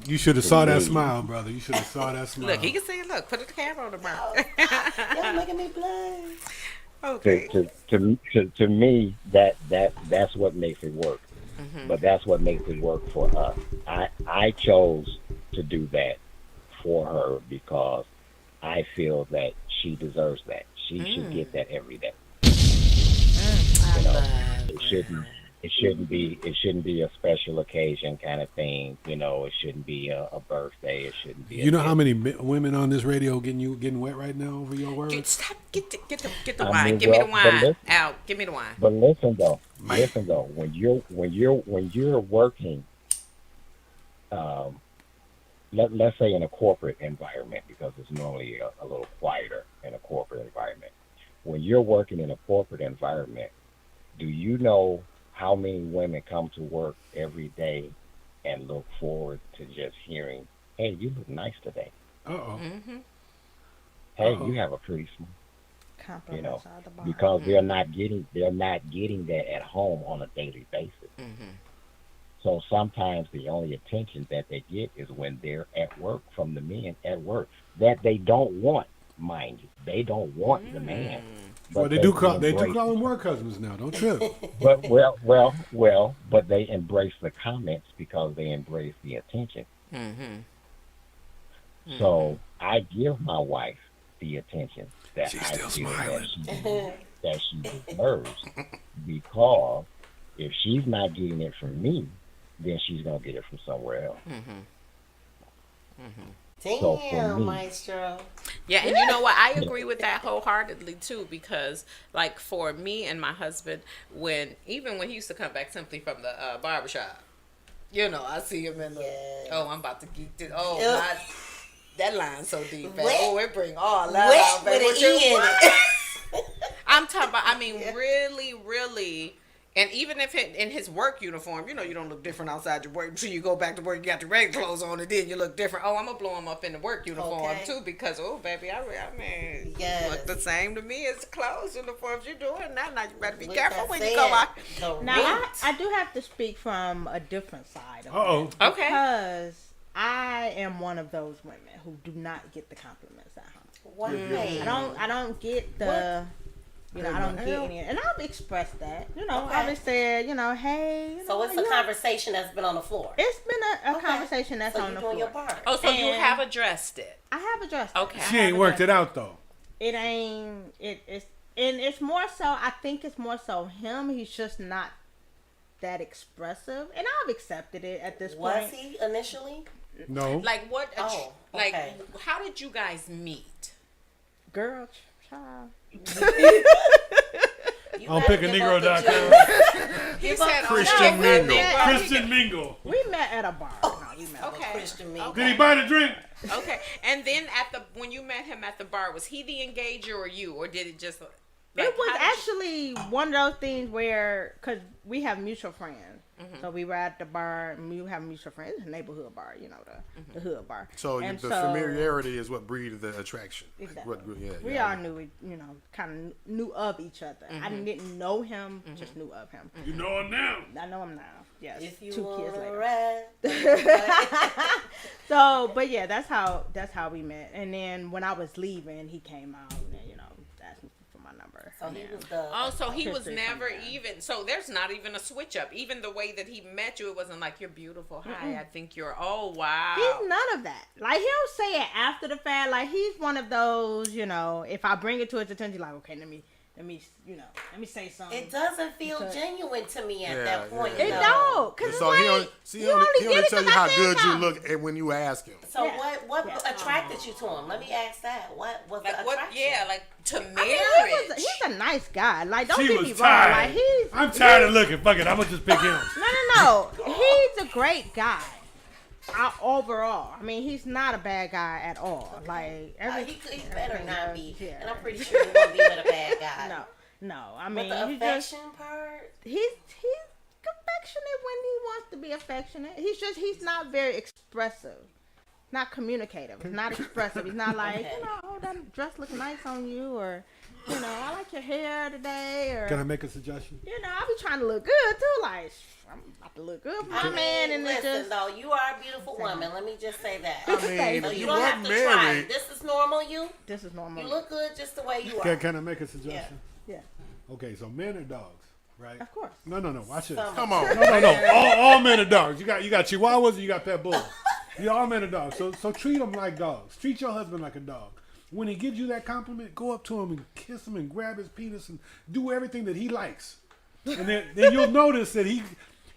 You should have saw that smile, brother. You should have saw that smile. Look, he can see it. Look, put the camera on the mouth. Y'all making me blush. Okay. To me, that's what makes it work. Mm-hmm. But that's what makes it work for us. I chose to do that for her because I feel that she deserves that. She should get that every day. You know, it shouldn't be a special occasion kind of thing. You know, it shouldn't be a birthday. It shouldn't be. You know how many women on this radio getting wet right now over your words? Stop. Get the wine. Give me the wine. Out. Give me the wine. But listen though. When you're working, let's say in a corporate environment, because it's normally a little quieter in a corporate environment. When you're working in a corporate environment, do you know how many women come to work every day and look forward to just hearing, "Hey, you look nice today." Mm-hmm. Hey, you have a pretty smile. You know, because they're not getting that at home on a daily basis. Mm-hmm. So sometimes the only attention that they get is when they're at work from the men at work that they don't want, mind you. They don't want the man. Well, they do call them work husbands now. Don't trip. But but they embrace the comments because they embrace the attention. Mm-hmm. So I give my wife the attention that I feel that she deserves, because if she's not getting it from me, then she's gonna get it from somewhere else. Mm-hmm. Damn, so Maestro. Yeah, and you know what? I agree with that wholeheartedly too, because like for me and my husband, even when he used to come back simply from the barbershop, you know, I see him in the I'm about to geek this. That line's so deep, man. It bring all love out, baby. I'm talking about, really, really. And even if in his work uniform, you know, you don't look different outside your work until you go back to work. You got the regular clothes on, and then you look different. Oh, I'm gonna blow him up in the work uniform too, because baby, look the same to me as the clothes uniforms you doing now. Now you better be careful when you go out. Now I do have to speak from a different side of it. Okay. Because I am one of those women who do not get the compliments at home. Why? I don't get the. You know, I don't get any, and I've expressed that. You know, I've said, you know, hey. You so know, it's a conversation that's been on the floor. It's been a conversation that's on the floor. Your part. Oh, so you have addressed it. I have addressed it. Okay. She ain't worked it out though. It ain't. It's more so. I think it's more so him. He's just not that expressive, and I've accepted it at this point. Was he initially? No. Like what? How did you guys meet? Girl, child. On pickandegro.com. He said Christian Mingle. Christian Mingle. We met at a bar. Christian Mingle. Did he buy the drink? Okay. And then when you met him at the bar, was he the engager or you, or did it just? It was actually one of those things where, because we have mutual friends. Mm-hmm. So we were at the bar, and we have mutual friends. It's a neighborhood bar, you know, the hood bar. So the familiarity is what breeds the attraction. Exactly. We all knew, you know, kind of knew of each other. Mm-hmm. I didn't know him, just knew of him. You know him now. I know him now. Yes. If you 2 kids later. So, but yeah, that's how we met. And then when I was leaving, he came out and, you know, asked me for my So he was the. So he was never even. So there's not even a switch up. Even the way that he met you, it wasn't like you're beautiful. Hi, I think you're. Oh wow. He's none of that. Like he'll say it after the fact. Like he's one of those. You know, if I bring it to his attention, like okay, let me say something. It doesn't feel genuine to me at that point. It don't. Cause so he only tell you how good you look and when you ask him. So what attracted you to him? Let me ask that. What was the attraction? To marriage. I mean, he's a nice guy. Like don't get me wrong. Tired. Like I'm tired of looking. Fuck it. I'm gonna just pick him. No. He's a great guy. Overall, I mean, he's not a bad guy at all. Like he better not be, and I'm pretty sure he won't be with a bad guy. No. I mean, but the affection part. He's affectionate when he wants to be affectionate. He's not very expressive, not communicative. He's not expressive. He's not like that dress looks nice on you, or I like your hair today, or can I make a suggestion? I be trying to look good too, like. I'm about to look good for my man. And listen, though, you are a beautiful woman. Let me just say that. I mean, so you don't have to try. This is normal, you. This is normal. You look good just the way you are. Can I make a suggestion? Yeah. Okay, so men are dogs, right? Of course. No. Watch this. Come on. No. All men are dogs. You got Chihuahuas and you got pit bulls. All men are dogs. So treat them like dogs. Treat your husband like a dog. When he gives you that compliment, go up to him and kiss him and grab his penis and do everything that he likes. And then you'll notice that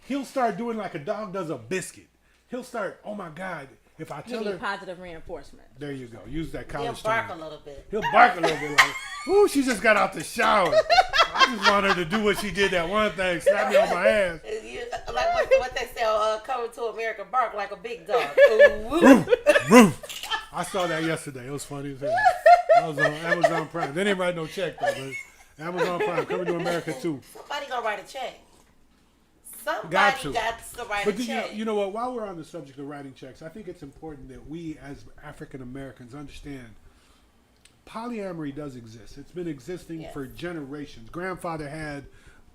he'll start doing like a dog does a biscuit. He'll start, oh my God, if I tell her. Positive reinforcement. There you go. Use that college He'll bark term. a little bit. He'll bark a little bit like, ooh, she just got out the shower. I just want her to do what she did that one thing, slap me on my ass. Like what they say, Coming to America, bark like a big dog. Roof. I saw that yesterday. It was funny as hell. I was on Amazon Prime. They didn't write no check though, but Amazon Prime, Coming to America too. Somebody gonna write a check. Somebody got to write a check. You know what? While we're on the subject of writing checks, I think it's important that we, as African Americans, understand polyamory does exist. It's been existing for generations. Grandfather had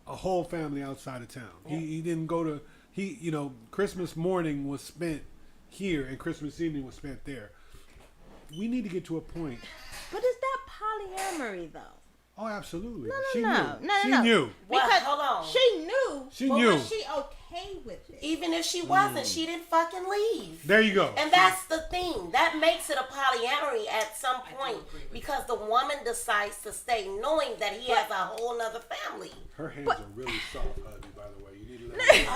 a whole family outside of town. Yeah. He didn't go to. Christmas morning was spent here, and Christmas evening was spent there. We need to get to a point. But is that polyamory though? Oh, absolutely. No. She No. knew. Because hold on. She knew. She but knew. Was she okay with it? Even if she wasn't, she didn't fucking leave. There you go. And that's the thing. That makes it a polyamory at some point because the woman decides to stay knowing that he has a whole nother family. Her hands are really soft, honey, by the way. You need to let her know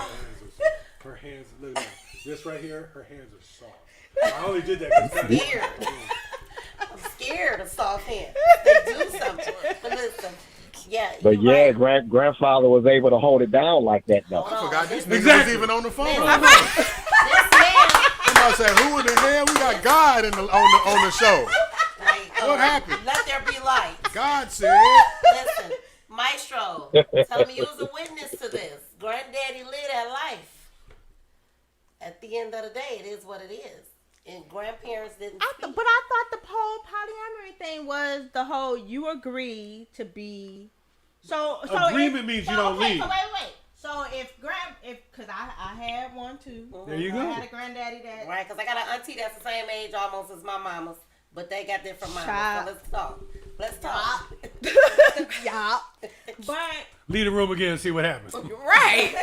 her hands, look at that. This right here, her hands are soft. I only did that because I'm scared. I'm scared of soft hands. They do something. But listen, right. Grandfather was able to hold it down like that though. I forgot this nigga was even on the phone. This man. Somebody said, "Who in the hell? We got God on the show." What happened? Let there be light. God said. Listen, Maestro, tell me you was a witness to this. Granddaddy lived that life. At the end of the day, it is what it is. And grandparents didn't speak. But I thought the whole polyamory thing was the whole you agree to be. So agreement means you don't leave. So wait. So because I had one too. There you go. I had a granddaddy that. Right, because I got an auntie that's the same age almost as my mama's, but they got different mamas. So let's talk. Yeah. But leave the room again and see what happens. Right.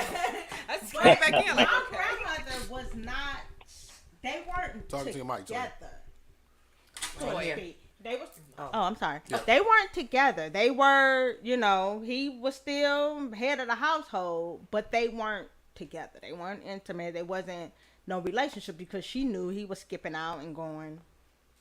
Let's get back in. Like, my grandmother was not. They weren't talking to your mic, together. Toya. They was. Oh, I'm sorry. Yeah. They weren't together. They were. He was still head of the household, but they weren't together. They weren't intimate. There wasn't no relationship because she knew he was skipping out and going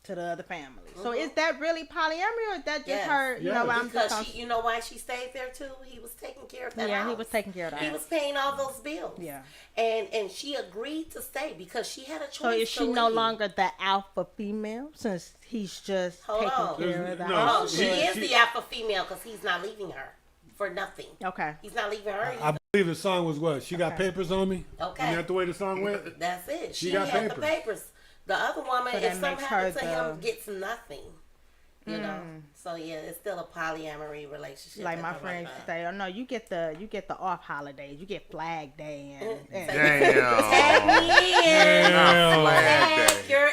to the other family. Mm-hmm. So is that really polyamory, or is that just her? You know, because you know why she stayed there too. He was taking care of that. Yeah, house. he was taking care of that. He was paying all those bills. Yeah, and she agreed to stay because she had a choice. So is she no longer the alpha female since he's just taking care of the house? She is the alpha female because he's not leaving her for nothing. Okay, he's not leaving her. I believe the song was what? She got papers on me. Okay, isn't that the way the song went? That's it. She got had the papers. The other woman, if something happens to him, gets nothing. You know, so it's still a polyamory relationship. Like my friends say, "Oh no, you get the off holidays. You get Flag Day and Tag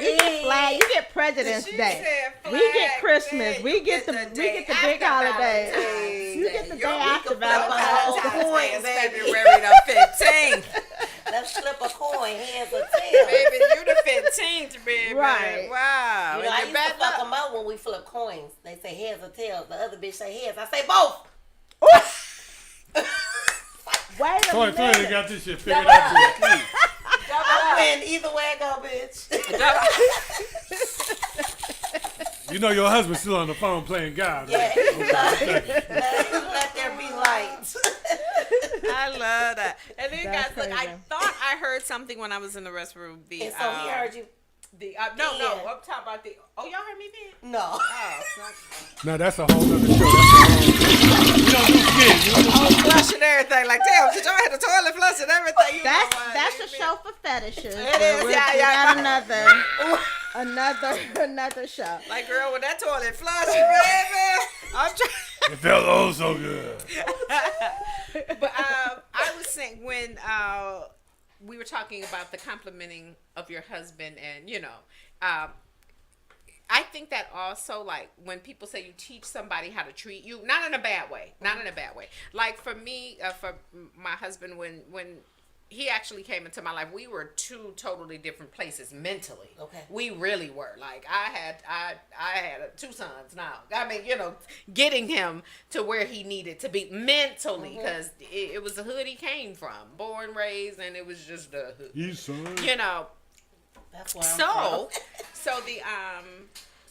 you get President's Day. We get Christmas. We get the big holidays. the day Your after week of Valentine's Valentine's Day Day, is baby. February the 15th. Let's flip a coin, heads or tails. Baby, you the 15th, baby. Right. Wow. You know, I used to fuck them up when we flip coins. They say heads or tails. The other bitch say heads. I say both. Wait a Toy, minute. they got this shit figured out to a T. I win either way I go, bitch. You know your husband's still on the phone playing God. Yeah. Right? Let there be light. I love that. And then, That's guys, look, I crazy. thought I heard something when I was in the restroom. And so he heard you. No, Yeah. I'm talking about the. Oh, y'all heard me then? No. Oh, No, that's a whole other show. We don't do kids. We don't do oh, flush and everything. Like, damn, did y'all have the toilet flush and everything? You That's know what? that's a show for fetishes. It is, We yeah. got another show. Like, girl, with that toilet flush, baby. I'm trying. It felt oh so good. But I was saying when we were talking about the complimenting of your husband, and I think that also, like, when people say you teach somebody how to treat you, not in a bad way, Like for me, for my husband, when he actually came into my life, we were two totally different places mentally. Okay. We really were. Like, I had two sons now. I mean, getting him to where he needed to be mentally, because it was the hood he came from, born, raised, and it was just the hood. You son. That's where I'm from.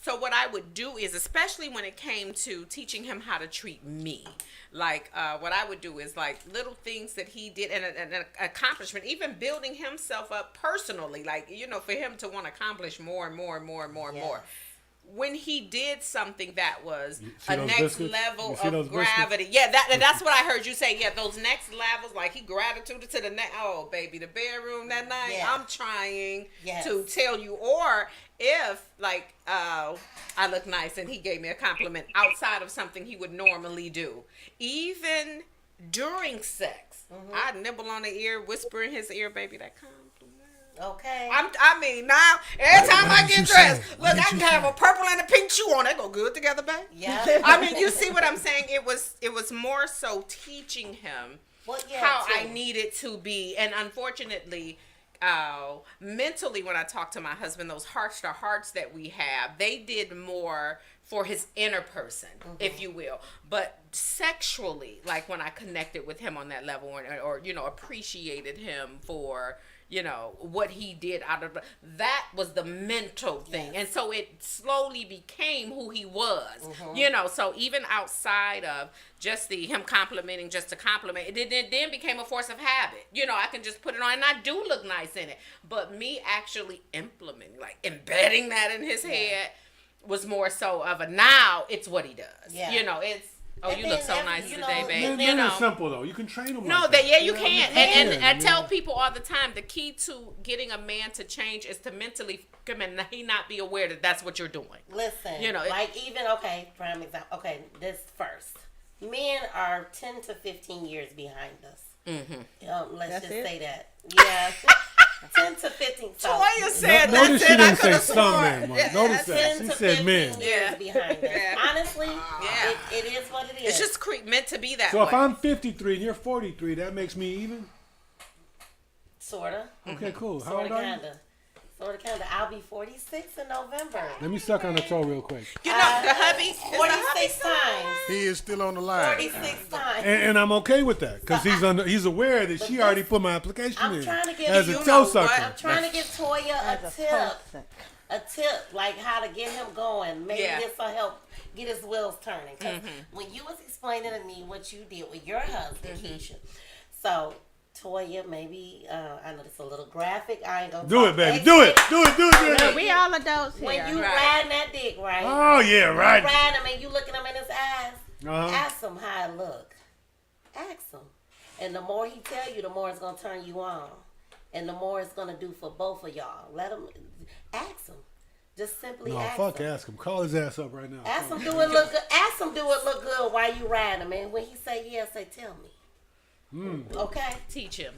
So what I would do is, especially when it came to teaching him how to treat me, like what I would do is like little things that he did and an accomplishment, even building himself up personally, like, for him to want to accomplish more and more and more and more and more. When he did something that was a next biscuits? level You see of gravity. Yeah, that's what I heard you say. Yeah, those next levels, like he gratitude to the next. Oh, baby, the bedroom that night. Yeah. I'm trying to tell you. Or if, like, I look nice and he gave me a compliment outside of something he would normally do. Even during sex, I'd nibble on the ear, whisper in his ear, baby, that compliment. Okay. I mean, now, every time I get dressed, look, I can have a purple and a pink shoe on. They go good together, babe. Yeah. I mean, you see what I'm saying? It was more so teaching him how I needed to be. And unfortunately, mentally, when I talk to my husband, those hearts to hearts that we have, they did more for his inner person, if you will. But sexually, like when I connected with him on that level, or appreciated him for what he did that was the mental thing. And so it slowly became who he was. So even outside of just him complimenting just to compliment, it then became a force of habit. I can just put it on and I do look nice in it, but me actually implementing, like embedding that in his head, was more so of a, now it's what he does. It's, oh, you look so nice today, babe. It's simple though. You can train them. No, like you can. And I tell people all the time, the key to getting a man to change is to mentally come and he not be aware that that's what you're doing. Listen, prime example. Okay, this first. Men are 10 to 15 years behind us. Let's say that. Yeah. 10 to 15. So, Toya said notice she didn't say some sworn. men. Notice that. She said men. Years behind us. Honestly, it is what it is. It's just meant to be that So way. if I'm 53 and you're 43, that makes me even? Sorta. Okay, cool. How old are you? Sorta, kinda. I'll be 46 in November. Let me suck on the toe real quick. The hubby, 46 times. He is still on the line. 46 times. And I'm okay with that because he's aware that she already put my application I'm in trying to give as you a toe sucker. I'm trying to give Toya a tip, like how to get him going. Maybe this will help get his wheels turning. Because when you was explaining to me what you did with your husband, Keisha, so Toya, maybe I know it's a little graphic. I ain't gonna do it, baby. Do it. We all adults here. When you riding that dick, right? Oh yeah, right. You riding him and you looking him in his eyes. Ask him how it look. Ask him, and the more he tell you, the more it's gonna turn you on, and the more it's gonna do for both of y'all. Let him ask him. Just simply ask him. Ask him. Call his ass up right now. Ask him do it look good. Ask him do it look good while you riding him, and when he say yes, say tell me. Okay. Teach him.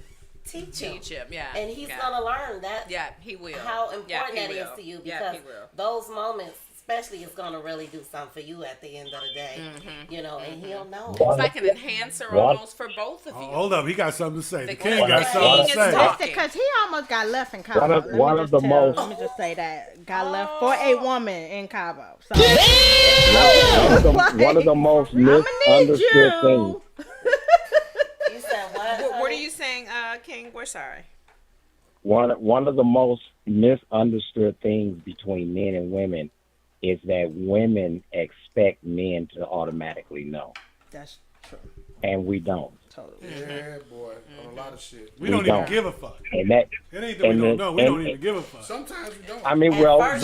Yeah. And he's gonna learn that. Yeah, he will. How important that is to you, because those moments especially it's gonna really do something for you at the end of the day. You know, and he'll know. It's like an enhancer almost for both of you. Hold up, he got something to say. The king king got something to say. Because he almost got left in Cabo. Let me just say that. Got left for a woman in Cabo. So. One of the most misunderstood things. You said what? What are you saying, King? We're sorry. One of the most misunderstood things between men and women is that women expect men to automatically know. That's true. And we don't. Totally. Yeah, boy. On a lot of shit. We don't even give a fuck. And that, it ain't that we don't know. We don't even give a fuck. Sometimes we don't. I mean, But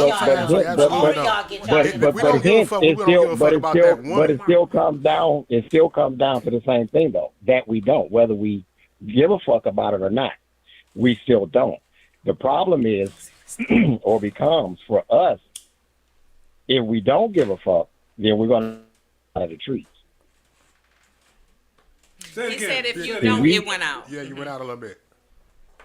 it still comes down. It still comes down to the same thing, though, that we don't. Whether we give a fuck about it or not, we still don't. The problem is, or becomes for us, if we don't give a fuck, then we're gonna out of the trees. He said if you don't, it went out. Yeah, you went out a little bit.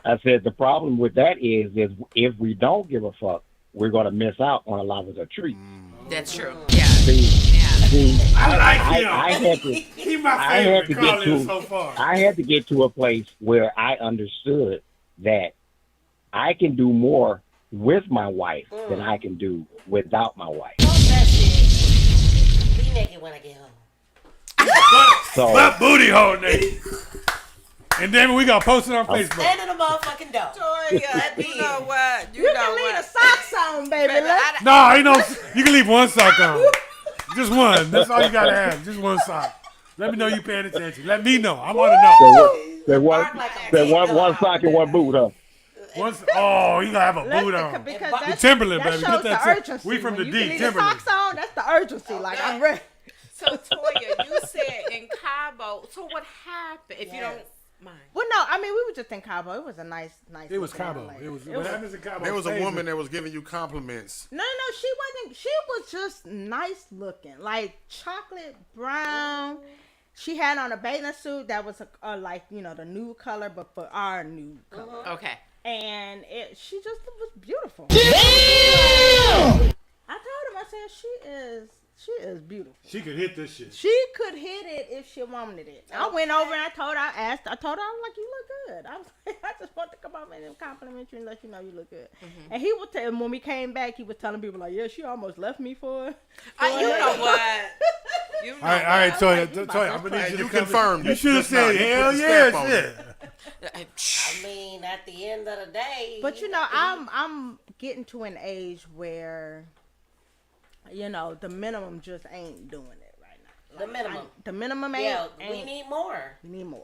I said the problem with that is if we don't give a fuck, we're gonna miss out on a lot of the trees. That's true. Yeah. I had to get to a place where I understood that I can do more with my wife than I can do without my wife. That shit. Be naked when I get home. Butt booty hole, nigga. And then we gonna post it on Facebook. Stand in the motherfucking door. You know what? You can leave the socks on, baby. No, ain't no. You can leave one sock on. Just one. That's all you gotta have. Just one sock. Let me know you paying attention. Let me know. I want to know. One sock and one boot, huh? Oh, you gotta have a boot on. The Timberland, baby. Get that. Urgency. We from the D. D. Timberland. Socks on. That's the urgency. Like I'm ready. So Toya, you said in Cabo. So what happened? If you don't mind. Well, no. I mean, we were just in Cabo. It was a nice. It was Cabo. It was. What happens in Cabo? There was a woman that was giving you compliments. No, she wasn't. She was just nice looking, like chocolate brown. She had on a bathing suit that was like the nude color, but for our nude color. Okay. And she just was beautiful. Damn! I told him, I said, she is beautiful. She could hit this shit. She could hit it if she wanted it. I went over and I told her, I was like, you look good. I was like, I just want to come over and compliment you and let you know you look good. Mm-hmm. And he would tell, when we came back, he was telling people like, yeah, she almost left me for you know what? All right, Toya, I'm gonna need you to confirm. You should have said, hell yeah, shit. I mean, at the end of the day. But I'm getting to an age where, the minimum just ain't doing it right now. The minimum ain't. Yeah, we need more.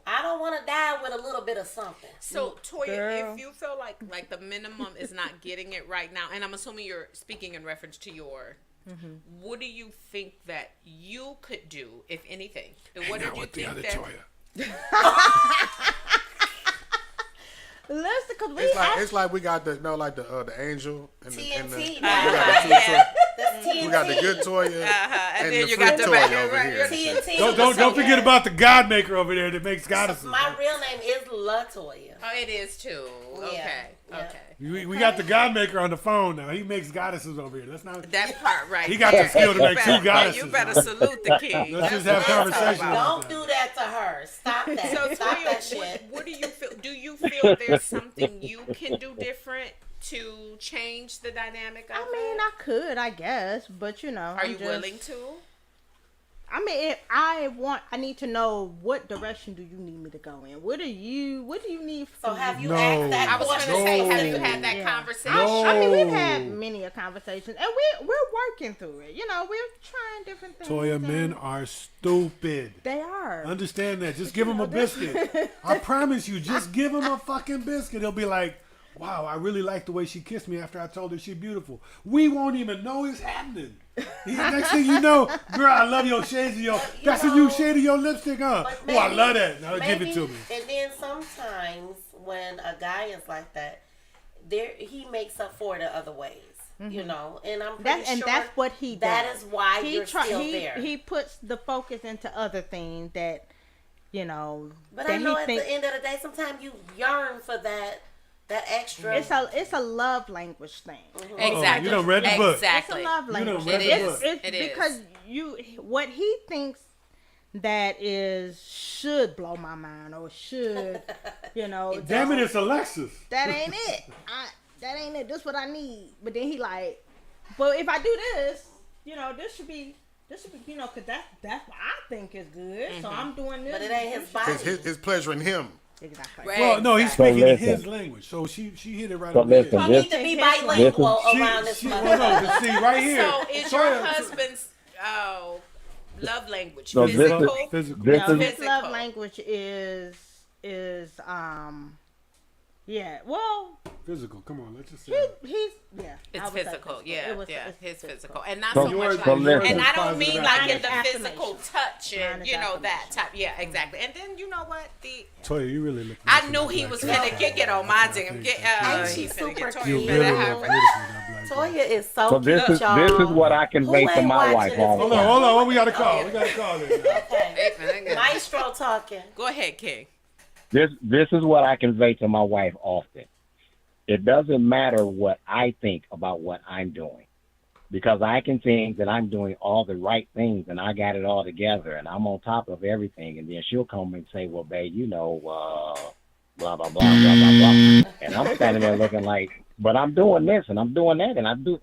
I don't want to die with a little bit of something. So Toya, if you feel like the minimum is not getting it right now, and I'm assuming you're speaking in reference to your. Mm-hmm. What do you think that you could do, if anything? What did you think that? Listen, cause it's like we got the angel and TNT. We got the good Toya and then you got the Toya over here. TNT. Don't forget about the God Maker over there that makes goddesses. My real name is LaToya. Oh, it is too. Okay. We got the God Maker on the phone now. He makes goddesses over here. Let's not that part right. He got the skill to make two goddesses. You better salute the king. Let's just have conversation. Don't do that to her. Stop that. So Stop that shit. What do you feel? Do you feel there's something you can do different to change the dynamic of I could, I guess, but Are you willing to? I mean, I need to know what direction do you need me to go in. What do you need? So have you asked that? I was going to say, have you had that conversation? I mean, we've had many a conversations, and we're working through it. We're trying different things. Toya, men are stupid. They are. Understand that. Just give them a biscuit. I promise you, just give them a fucking biscuit. He'll be like, wow, I really like the way she kissed me after I told her she's beautiful. We won't even know it's happening. Next thing you know, girl, I love your shades of your. That's a new shade of your lipstick, huh? Oh, I love that. Now give it to me. And then sometimes when a guy is like that, he makes up for it the other ways. And I'm pretty sure that's what he does. That is why you're still there. He puts the focus into other things that, But I know at the end of the day, sometimes you yearn for that. That extra. It's a love language thing. Mm-hmm. Exactly. You done read the book. Exactly. It's a love language. It is. Because what he thinks that should blow my mind or should, Damn it, it's Alexis. that ain't it. That ain't it. This what I need. But then he like, but if I do this, this should be, because that's what I think is good. Mm-hmm. So I'm doing this. But it ain't his body. His pleasure in him. Exactly. Right. Well, no, he's speaking in his language. So she hit it right on the head. You need to be bilingual around this Well, no, but see, right here. So is your husband's love language So physical? Physical. His love language is well, physical. Come on, let's just say It's physical. His physical, and not So so much so like. listen. And I don't mean like in the Affirmation. physical touch and that type. Yeah, exactly. And then you know what? Toya, you really looking. I knew he was finna get on my damn. She's super Toya cute. finna Toya is so So cute, this is what I convey to my wife. Hold on. We got a call. Okay. Maestro talking. Go ahead, King. This is what I convey to my wife often. It doesn't matter what I think about what I'm doing, because I can think that I'm doing all the right things and I got it all together and I'm on top of everything, and then she'll come and say, "Well, babe, blah blah blah blah blah blah," and I'm standing there looking like, "But I'm doing this and I'm doing that and I do,"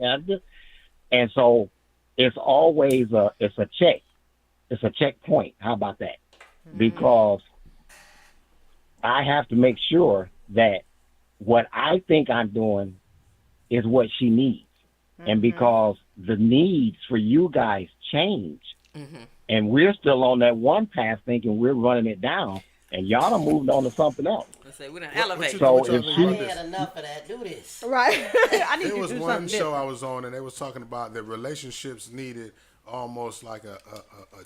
and so it's always a checkpoint. How about that? Because I have to make sure that what I think I'm doing is what she needs. And because the needs for you guys change, and we're still on that one path thinking we're running it down, and y'all done moved on to something else. Let's say we done elevated. So if she had enough of that. Do this. right. I need There to was do one something show different. I was on, and they was talking about that relationships needed almost like a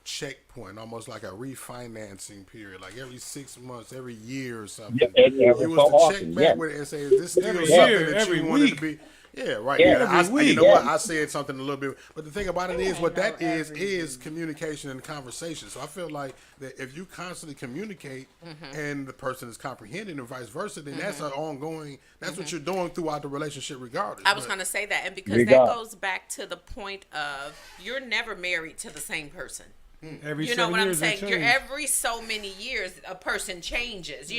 checkpoint, almost like a refinancing period, like every 6 months, every year or something. Yeah, it it was was so to check often, back with it and say, is this still Every something year, that every you wanted week. to be? Yeah, right. Yeah, Yeah, every week. you know what? I said something a little bit, but the thing about it is, what that is communication and conversation. So I feel like that if you constantly communicate and the person is comprehending and vice versa, then that's an ongoing. That's what you're doing throughout the relationship, regardless. I was going to say that, and because that goes back to the point of you're never married to the same person. Every You know 7 what I'm years they saying? You're change. every so many years a person changes,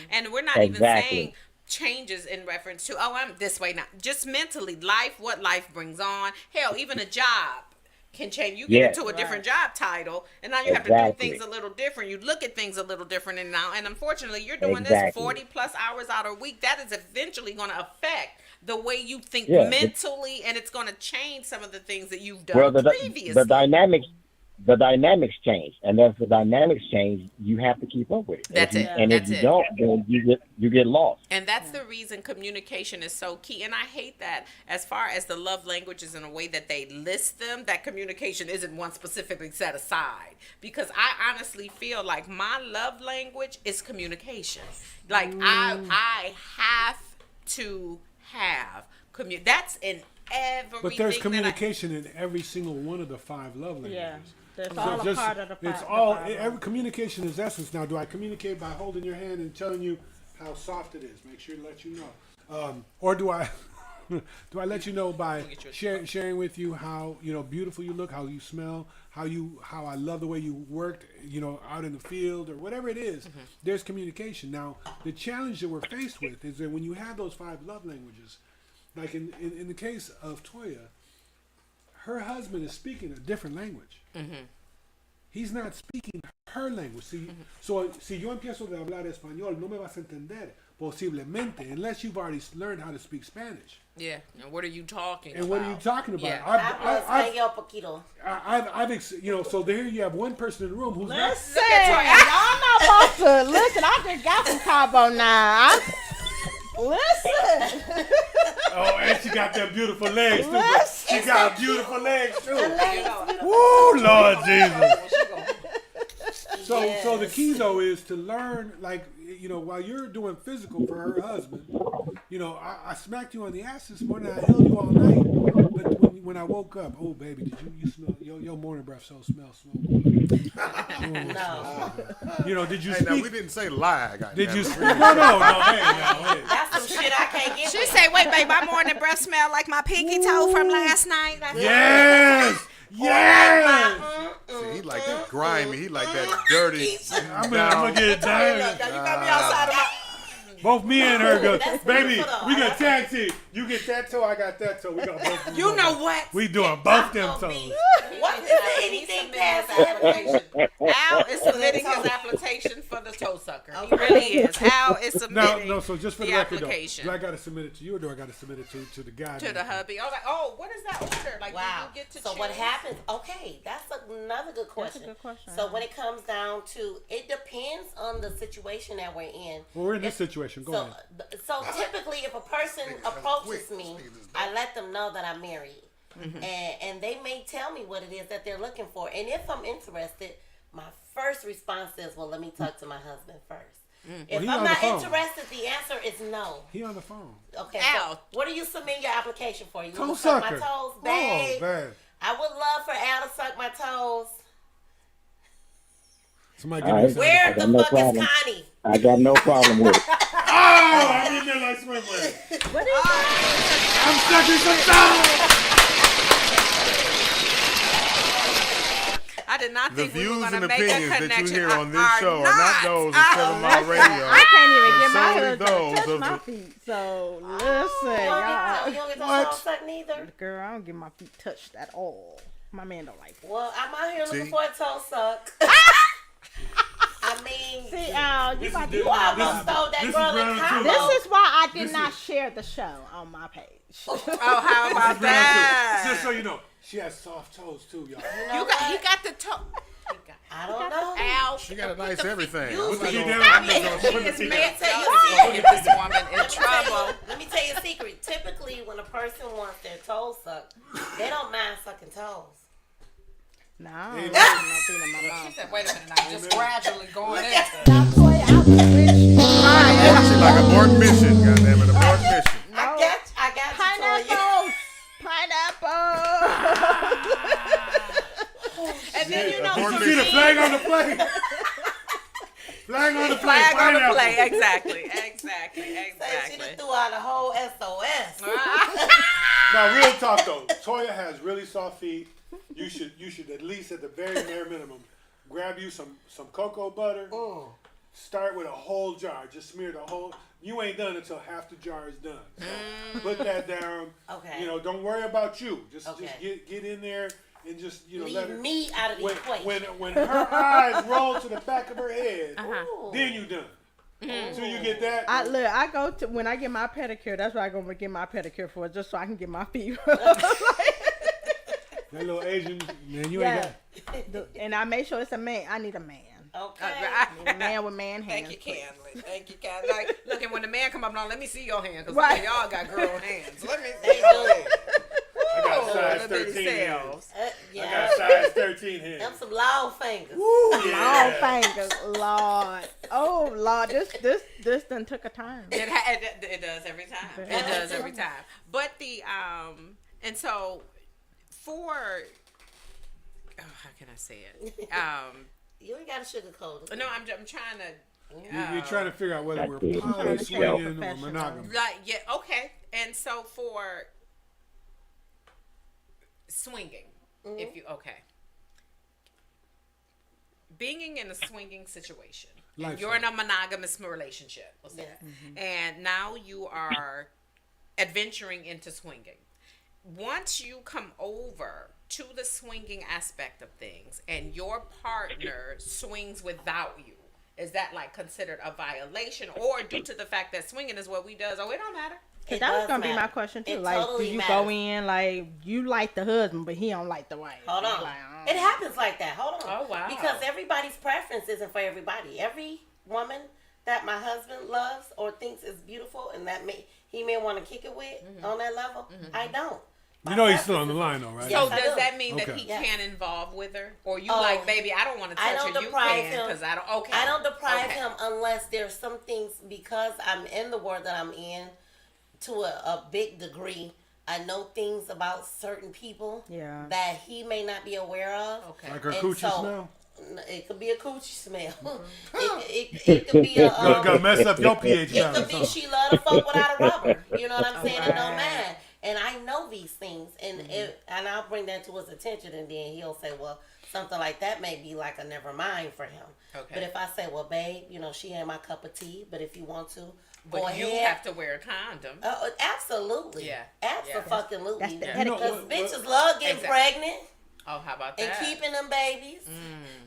and we're not even Exactly. saying changes in reference to, oh, I'm this way now. Just mentally, what life brings on. Hell, even a job can change. You get into a different job title, and now you have to do things a little different. You look at things a little different, and unfortunately, you're doing this 40 plus hours out a week. That is eventually going to affect the way you think mentally, and it's going to change some of the things that you've done previously. The dynamics change, and as the dynamics change, you have to keep up with it. That's it. And if you don't, then you get lost. And that's the reason communication is so key. And I hate that as far as the love languages in a way that they list them, that communication isn't one specifically set aside. Because I honestly feel like my love language is communication. Like I have to have that's in everything. But there's communication in every single one of the 5 love languages. Yeah. That's all a part of the It's part- all the part. every communication is essence. Now, do I communicate by holding your hand and telling you how soft it is? Make sure to let you know, or do I do I let you know by sharing with you how beautiful you look, how you smell, how I love the way you worked, out in the field or whatever it is. There's communication. Now, the challenge that we're faced with is that when you have those 5 love languages, like in the case of Toya, her husband is speaking a different language. He's not speaking her language. So si yo empiezo a hablar español, no me vas a entender, posiblemente, unless you've already learned how to speak Spanish. Yeah. And what are you talking about? And what are you talking about? Yeah. I've so there you have one person in the room who's Listen, y'all not supposed to listen. I just got some Cabo now. Listen. Oh, and she got them beautiful legs too. Listen. She got beautiful legs too. Woo, Lord Jesus. So the key though is to learn, like while you're doing physical for her husband, I smacked you on the ass this morning. I held you all night, but when I woke up, oh baby, did you smell your morning breath? Smells smoke. No. Did you Hey, speak? now we didn't say lie. Did you? Speak? No. Hey. That's some shit I can't get. She say, "Wait, babe, my morning breath smell like my pinky toe from last night." Yes. See, he like that grimy. He like that dirty. I'm gonna get it done. You got me outside of my. Both me and her go, That's baby, beautiful, though. we got tag team. You get that toe, I got that toe. We got both. You know what? We doing both them toes. What is anything past application? Al is submitting his application for the toe sucker. He really is. Al is submitting. No. So just for the the record, application. though, do I got to submit it to you, or do I got to submit it to the guy? To the hubby. Oh, what is that order? Like, Wow. do you get to So choose? what happens? Okay, that's another good question. That's a good question. So when it comes down to, it depends on the situation that we're in. Well, we're in this situation. Go ahead. So typically, if a person approaches me, I let them know that I'm married, and they may tell me what it is that they're looking for. And if I'm interested, my first response is, "Well, let me talk to my husband first." If he I'm on the not phone. interested, the answer is no. He on the phone. Okay. Al. So what do you submit your application for? You Toe want to suck my sucker. toes, Oh, babe? babe. I would love for Al to suck my toes. Somebody give me some. Where the no fuck problem. is Connie? I got no problem with it. Oh, I'm in there like swimwear. What is that? I'm sucking some toes. I did not The think we were views going and to make a opinions that connection. you hear on this are show are not those of 7 Mile Radio. I can't even but get my solely husband to those touch of my the- feet. So You listen, y'all. don't get What? your toes sucked neither. Girl, I don't get my feet touched at all. My man don't like it. Well, I'm out here looking See? for a toe suck. I mean, See, Al, you about to you almost stole that this is girl in round two. combo. This is why I did not share the show on my page. Oh, how about that? Just so you know, she has soft toes too, y'all. He got the toe. I don't know. Al. She got a nice everything. You- I'm not You gonna- down? I'm I'm not just gonna gonna put put the it Let me together. tell you Y'all a secret. get this woman in trouble. Let me tell you a secret. Typically, when a person wants their toes sucked, they don't mind sucking toes. No, I don't have no feet in my mouth. She said, wait a minute, I'm just gradually going into Stop playing. I was with you. She like abort mission. Goddamn it, abort mission. I got you, Toya. Pineapple. And then, you know, Abort for You see the me, flag on the play? Flag on the play. flag on the pineapple. play. Exactly. She just threw out a whole SOS. Now, real talk though, Toya has really soft feet. You should at least, at the very bare minimum, grab you some cocoa butter. Start with a whole jar. Just smear the whole. You ain't done until half the jar is done. So put that down. Okay. Don't worry about you. Just Okay. get in there and just let her. Leave me out of the equation. When her eyes roll to the back of her head, Ooh. then you done. Until you get that. I go to when I get my pedicure. That's what I go to get my pedicure for, just so I can get my feet. That little Asian man, you ain't got. And I make sure it's a man. I need a man. Okay. I need a man with man hands. Thank you, Canley. Thank you, Canley. Like, look, and when the man come up, now let me see your hand, because Right. y'all got girl hands. Let me They see your do. hand. I got Ooh, size little bitty 13 hands. cells. I Yeah. got size 13 hands. Them some long fingers. Long fingers, Lord. Oh Lord, this done took a turn. It does every time. It does every time. But the and so for how can I say it? You ain't got to sugarcoat it. No, I'm trying to. You're trying to figure out whether we're That's it. poly, That's swinging, or professional. monogamous. Like, yeah, okay. And so for swinging, if you being in a swinging situation, and you're in a monogamous relationship, we'll say, and now you are adventuring into swinging. Once you come over to the swinging aspect of things, and your partner swings without you, is that like considered a violation, or due to the fact that swinging is what we does? Oh, it don't matter. It That was does gonna be my matter. question too. It Like, totally do you matters. go in like you like the husband, but he don't like the wife? Hold on. Like, It happens like that. Hold on. Oh, wow. Because everybody's preference isn't for everybody. Every woman that my husband loves or thinks is beautiful and that he may want to kick it with on that level, I don't. You know he's still on the line, though, right? So Yes, does that mean that Okay. he can't involve with her, or you like, baby, I don't want to touch her, you deprive can, because I don't. Okay. I don't deprive him unless there's some things, because I'm in the world that I'm in to a big degree. I know things about certain people that he may not be aware of. Okay. Like her coochie smell? It could be a coochie smell. It could be a gonna mess up your pH It could balance. be she love to fuck without a rubber. You know what I'm saying? It don't matter. And I know these things, and and I'll bring that to his attention, and then he'll say, well, something like that may be like a never mind for him. Okay. But if I say, well, babe, you know, she ain't my cup of tea, but if you want to, go ahead. You have to wear a condom. Absolutely. Yeah. Absolutely. That's the Because bitches love getting pregnant. Oh, how about that? And keeping them babies.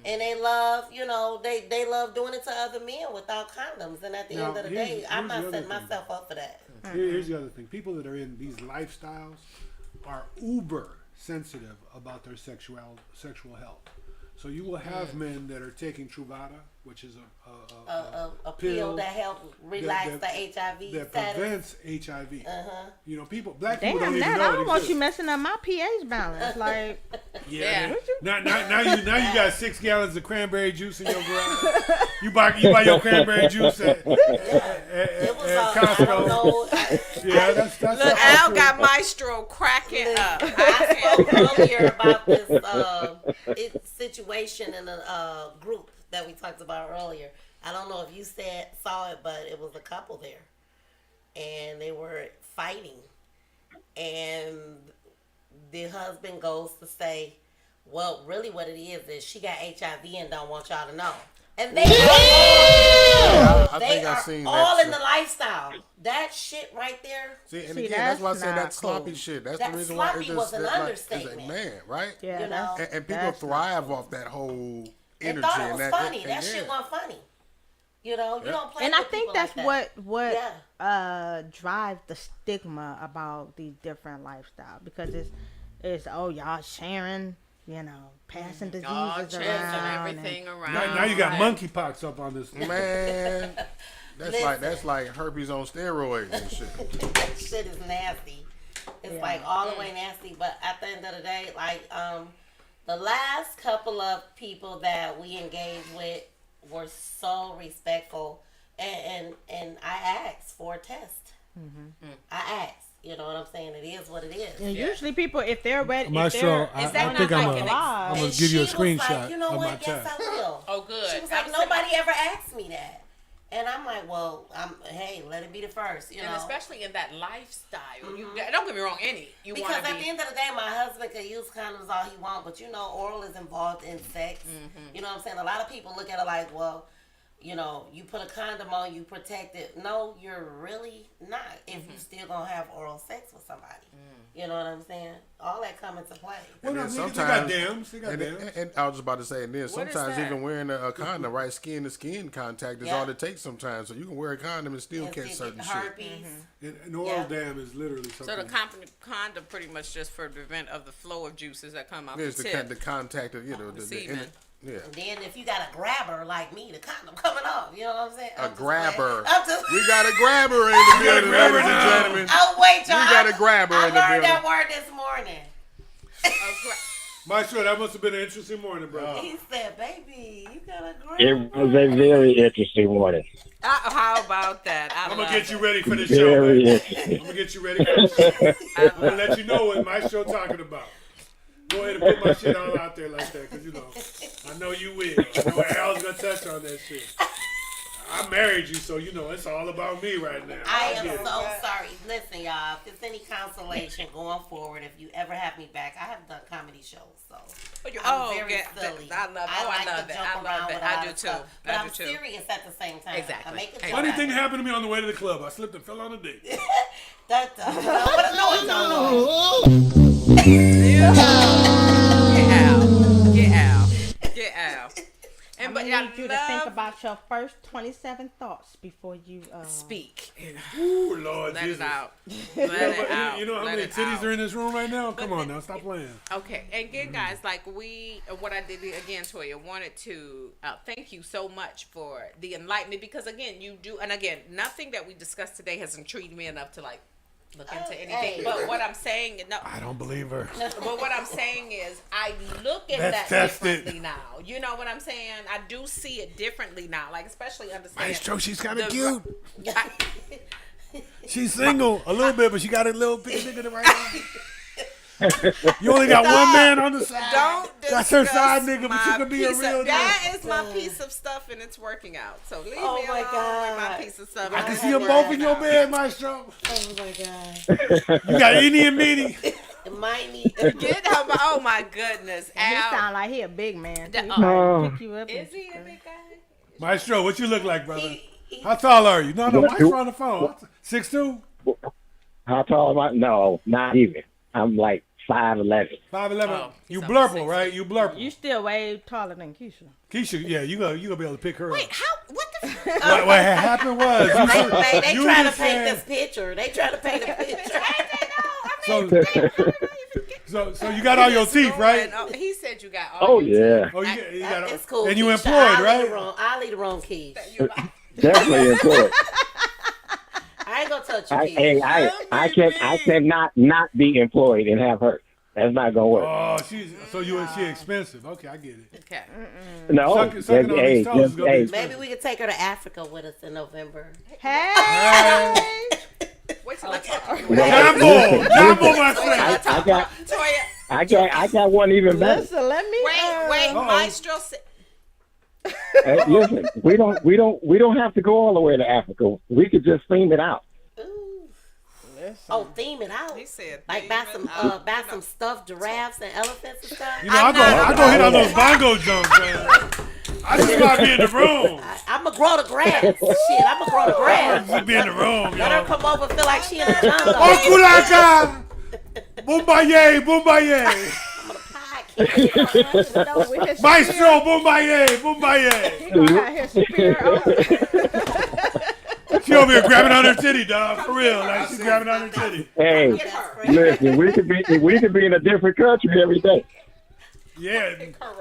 And they love, you know, they love doing it to other men without condoms. And at the end of the day, I'm not setting myself up for that. Here's the other thing. People that are in these lifestyles are uber sensitive about their sexual health. So you will have men that are taking Truvada, which is a pill that helps relax the HIV that status. prevents HIV. You know, black people don't even know. I don't want you messing up my pH balance. Like, now you got 6 gallons of cranberry juice in your garage. You buy your cranberry juice at Costco. That's look, Al got Maestro cracking up. I spoke earlier about this situation in a group that we talked about earlier. I don't know if you saw it, but it was a couple there, and they were fighting, and the husband goes to say, well, really what it is she got HIV and don't want y'all to know. And they are all in the lifestyle. That shit right there. See, and again, that's why I say that sloppy shit. That's the reason why sloppy was an understatement. It's a man, right? Yeah, you know? And people thrive off that whole energy. They thought it was funny. That shit wasn't funny. You know, you don't play. And I think that's like what drives the stigma about these different lifestyles, because it's y'all sharing, you know, passing diseases around, everything around. Now you got monkeypox up on this man. That's like herpes on steroids and shit. That shit is nasty. It's like all the way nasty. But at the end of the day, like the last couple of people that we engaged with were so respectful, and I asked for a test. I asked. You know what I'm saying? It is what it is. And usually people, if they're ready, I think I'm gonna give you a screenshot. Like, you know what? Yes, I will. Oh, good. She was like, nobody ever asked me that. And I'm like, well, hey, let it be the first, you know. And especially in that lifestyle. Don't get me wrong, because at the end of the day, my husband could use condoms all he wants, but you know, oral is involved in sex. You know what I'm saying? A lot of people look at it like, well, you know, you put a condom on, you protect it. No, you're really not if you still gonna have oral sex with somebody. You know what I'm saying? All that come into play. Well, and then sometimes, and I was just about to say, and then sometimes even wearing a condom, right, skin to skin contact is all it takes sometimes. So you can wear a condom and still catch certain shit. An oral dam is literally something. So the condom pretty much just for the prevent of the flow of juices that come out the tip. The contact of, you know, the semen. Yeah. And then if you got a grabber like me, the condom coming off. You know what I'm saying? A grabber. We got a grabber in the building, ladies and gentlemen. Oh wait, y'all. We got a grabber in the building. I learned that word this morning. Maestro, that must have been an interesting morning, bro. He said, "Baby, you got a grabber." It was a very interesting morning. How about that? I'm gonna get you ready for the show. I'm gonna get you ready for the show. I'm gonna let you know what Maestro talking about. Go ahead and put my shit all out there like that, because, you know, I know you will. I know Al's going to touch on that shit. I married you, so, you know, it's all about me right now. I am so sorry. Listen, y'all, if there's any consolation going forward, if you ever have me back, I have done comedy shows, so I'm very silly. I love that. I do too. But I'm serious at the same time. Exactly. I make it Funny thing happened to me on the way to the club. I slipped and fell on a date. Get out. And but I need you to think about your first 27 thoughts before you speak. Ooh, Lord Let Jesus. it out. Let it out. You know how many titties are in this room right now? Come on now, stop playing. Okay, and again, guys, like what I did again, Toya, wanted to thank you so much for the enlightenment, because again, you do, and again, nothing that we discussed today has intrigued me enough to like look into anything. But what I'm saying, no, I don't believe her. But what I'm saying is, I look at Let's that test it. differently now. You know what I'm saying? I do see it differently now. Like, especially understanding. Maestro, she's kind of cute. She's single a little bit, but she got a little big nigga right now. You only got one man on the side. Don't That's her side nigga, but you could be a real nigga. That is my piece of stuff, and it's working out. So leave me alone with my piece of stuff. I can see them both in your bed, Maestro. Oh my god. You got any and meany. Might need. Get him. Oh my goodness. He Al. sound like he a big man. He Oh. pick you up. Is he a big guy? Maestro, what you look like, brother? How tall are you? No, Maestro on the phone. 6'2"? How tall am I? No, not even. I'm like 5'11". 5'11". Oh, You he's blurple, right? You blurple. You still way taller than Keisha. Keisha, yeah, you gonna be able to pick her Wait, up. how? What the? What happened was They you trying to just paint said- this picture. They trying to paint a picture. So you got all your teeth, right? Oh, he said you got all Oh your yeah, Oh, you got It's cool. And you Keisha. employed, right? I'll leave the wrong keys. teeth. definitely employed. I ain't gonna touch you, keys. I cannot not be employed and have her. That's not gonna work. Oh, she expensive. Okay, I get it. Okay. No, Sucking on these toes is gonna be expensive. Maybe we could take her to Africa with us in November. Hey. Wait till I talk to you. Jumbo, my friend. I got one even better. Listen, let me. Wait, Maestro said. Hey, listen, we don't have to go all the way to Africa. We could just theme it out. Oh, theme it out. He said, Like buy some stuffed giraffes and elephants and stuff. You know, I go hit on those bongo jumps, man. I just gotta be in the room. I'm gonna grow the grass. Shit, I'm gonna grow the grass. Just be in the room, Let her yo. come over and feel like she in the jungle. Oh, kulaka! Bumbaye, bumbaye. Maestro, bumbaye, bumbaye. She over here grabbing on her titty, dog. For real, like she's grabbing on her titty. Hey, listen, we could be in a different country every day. Yeah,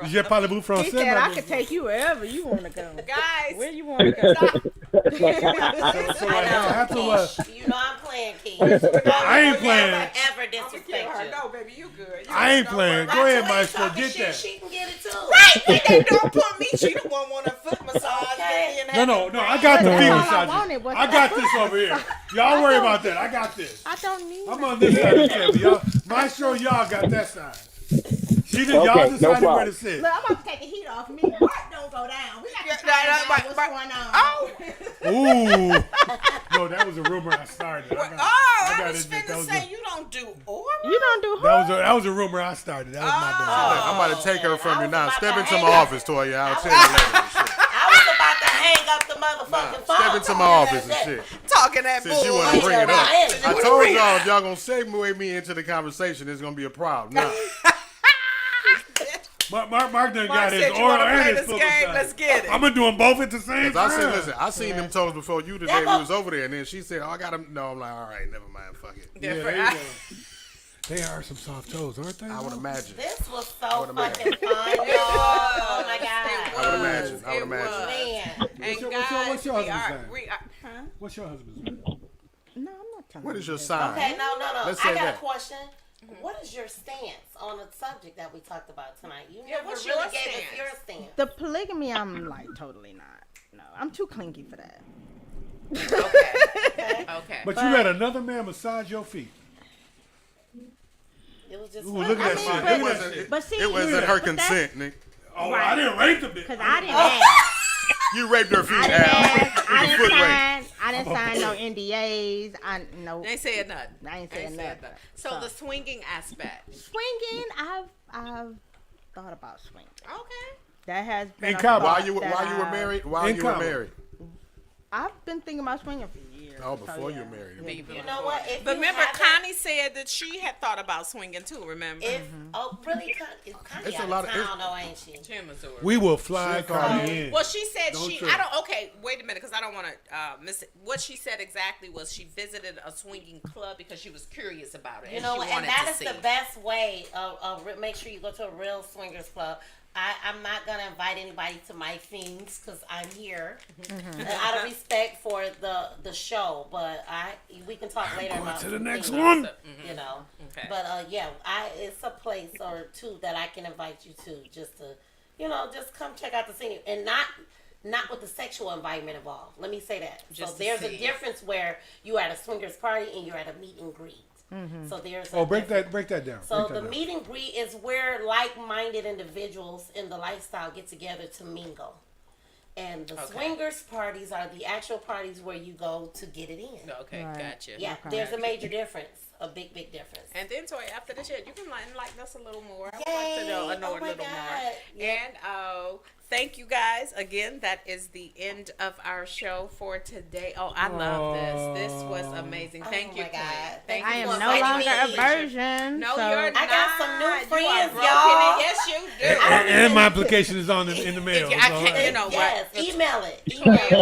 j'ai parlez-vous He français? said I could take you wherever you want to go. Guys, Where you want to go? You know I'm playing, Keith. I ain't playing. Ever disrespect you. no, baby, you good. I ain't playing. Go ahead, Maestro, get that. She can get it too. Right, they don't put me. She the one want a foot massage. No, I got the feet all I massage. wanted was I got this over here. Y'all worry about that. I got this. I don't need I'm on this side of the table. Y'all, Maestro, y'all got that side. Y'all Okay, decided no where to problem. sit. Look, I'm about to take the heat off me. What don't go down? We got to find out what's going on. Oh, Ooh. No, that was a rumor I started. I was finna say you don't do oral. You don't do That was a rumor I started. That was my bad. I'm about to take her from you now. about Step to into hang my up. office, Toya. I'll tell you later. and shit. I was about to hang up the motherfucking phone. Step into my office and shit. Talking that Since you want to bring it up. I told y'all if y'all gonna segue me into the conversation, it's gonna be a problem. Now, Mark done got his said you oral wanna play and his this foot game? massage. Let's get it. I'm gonna do them both at the same time. I seen them toes before you today. We was over there, and then she said, "Oh, I got them." No, I'm like, all right, never mind. Fuck it. Yeah, there you go. They are some soft toes, aren't they? I would imagine. This was so would fucking imagine. fun, y'all. Oh my god. I would imagine. I would imagine. Man. And What's your guys, husband's name? What's your husband's name? No, I'm not telling What you. is your sign? Okay, no. Let's I say got that. a question. What is your stance on the subject that we talked about tonight? You never what's really your gave us stance? your stance. The polygamy, I'm like totally not. No, I'm too clinky for that. Okay. But you let another man massage your feet. It was just Ooh, fun. look at that shit. Look at that shit. But see, It wasn't her but that's- consent, Nick. Oh, I didn't rape the bitch. Because I didn't ask. You raped her feet, I didn't Al. ask. I didn't Foot rape. sign. I didn't sign no NDAs. They ain't said nothing. I ain't saying nothing. So the swinging aspect. Swinging, I've thought about swinging. Okay. That has been In a Cabo. thought While you were that married? I've been thinking about swinging for years. Oh, before yeah. you were married. You know what? If But you remember, haven't- Connie said that she had thought about swinging too. Remember? Oh, really? Connie It's a out lot of of- town, though, ain't she? In Missouri. We will fly Cardi in. Well, she said Don't she. trip. I don't. Okay, wait a minute, because I don't want to miss it. What she said exactly was she visited a swinging club because she was curious about it. You know, she and wanted that to is see. the best way of make sure you go to a real swingers club. I'm not gonna invite anybody to my things because I'm here, out of respect for the show. But we can talk later about to the next things, one. you know. Okay. But yeah, it's a place or two that I can invite you to, just to, just come check out the scenery, and not with the sexual environment involved. Let me say that. So there's a difference where you're at a swingers party and you're at a meet and greet. So there's break that down. So the meet and greet is where like-minded individuals in the lifestyle get together to mingle. And the swingers parties are the actual parties where you go to get it in. Okay, gotcha. Yeah, there's a major difference. A big difference. And then, Toy, after the shit, you can enlighten us a little more. Yay. I want to know a little more. Yep. And thank you guys again. That is the end of our show for today. Oh, I love this. This was amazing. Thank you, Queen. Thank I you. am no longer a virgin. No, so you're not. I got some new friends, y'all. y'all. Yes, you do. And my application is in the mail. I can't, yes, email it.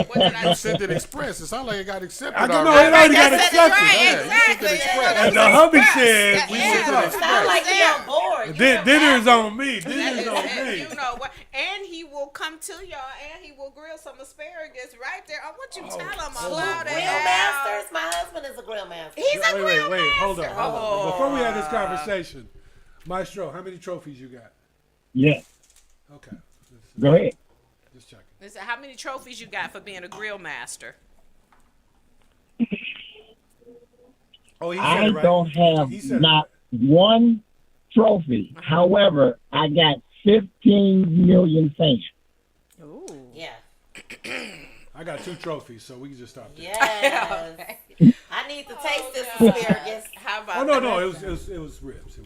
What did I You sent it express. It sounds like it got accepted. I don't know. It already got accepted. Exactly. And the hubby said, we sent it express. Sound like you're on board. Dinner's on me. Dinner's on me. You know what? And he will come to y'all, and he will grill some asparagus right there. I want you to tell him about it. Grill masters. My husband is a grill master. He's a grill Wait. master. Hold on. Before we have this conversation, Maestro, how many trophies you got? Yeah. Okay. Go ahead. Just checking. Listen, how many trophies you got for being a grill master? Oh, he said I it right. don't have not one trophy. However, I got 15 million fans. Ooh. Yeah. I got 2 trophies, so we can just stop there. Yes. I need to taste this asparagus. How about? Oh no, it was ribs. It was ribs.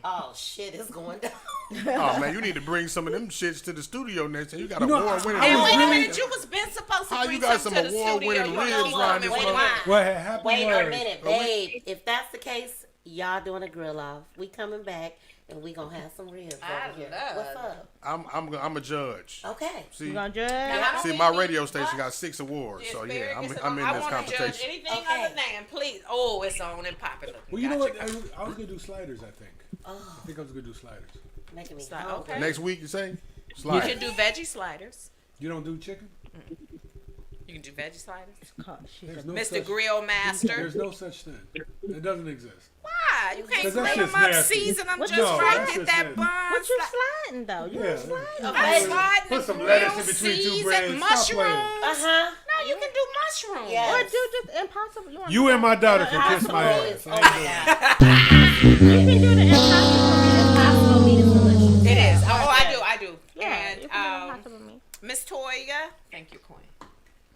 Oh shit, it's going down. Oh man, you need to bring some of them shits to the studio next time. You got award-winning. Hey, wait a minute, you was been supposed to bring some to the studio. award-winning ribs riding this What happened? Wait a minute, babe. If that's the case, y'all doing a grill off. We coming back. And we gonna have some ribs over here. What's up? I'm a judge. Okay. See, you gonna judge? See, my radio station got 6 awards, so yeah, I'm in this competition. I want to judge anything other than, please. Oh, it's on and popping. Well, you know what? I was gonna do sliders. I think I was gonna do sliders. Making me okay. Next week, you say? Sliders. You can do veggie sliders. You don't do chicken? You can do veggie sliders. Mr. Grill Master. There's no such thing. It doesn't exist. Why? You can't flame them up, season them just right, get that bun. What you sliding though? You sliding? I'm sliding. Put some lettuce in between 2 breads. Mushrooms. No, you can do mushrooms. Yes. Or do just impossible. You and my daughter can kiss my ass. You can do the impossible meat is delicious. It is. Oh, I do. Yeah, you can do the And impossible meat. Miss Toya, thank you, Queen.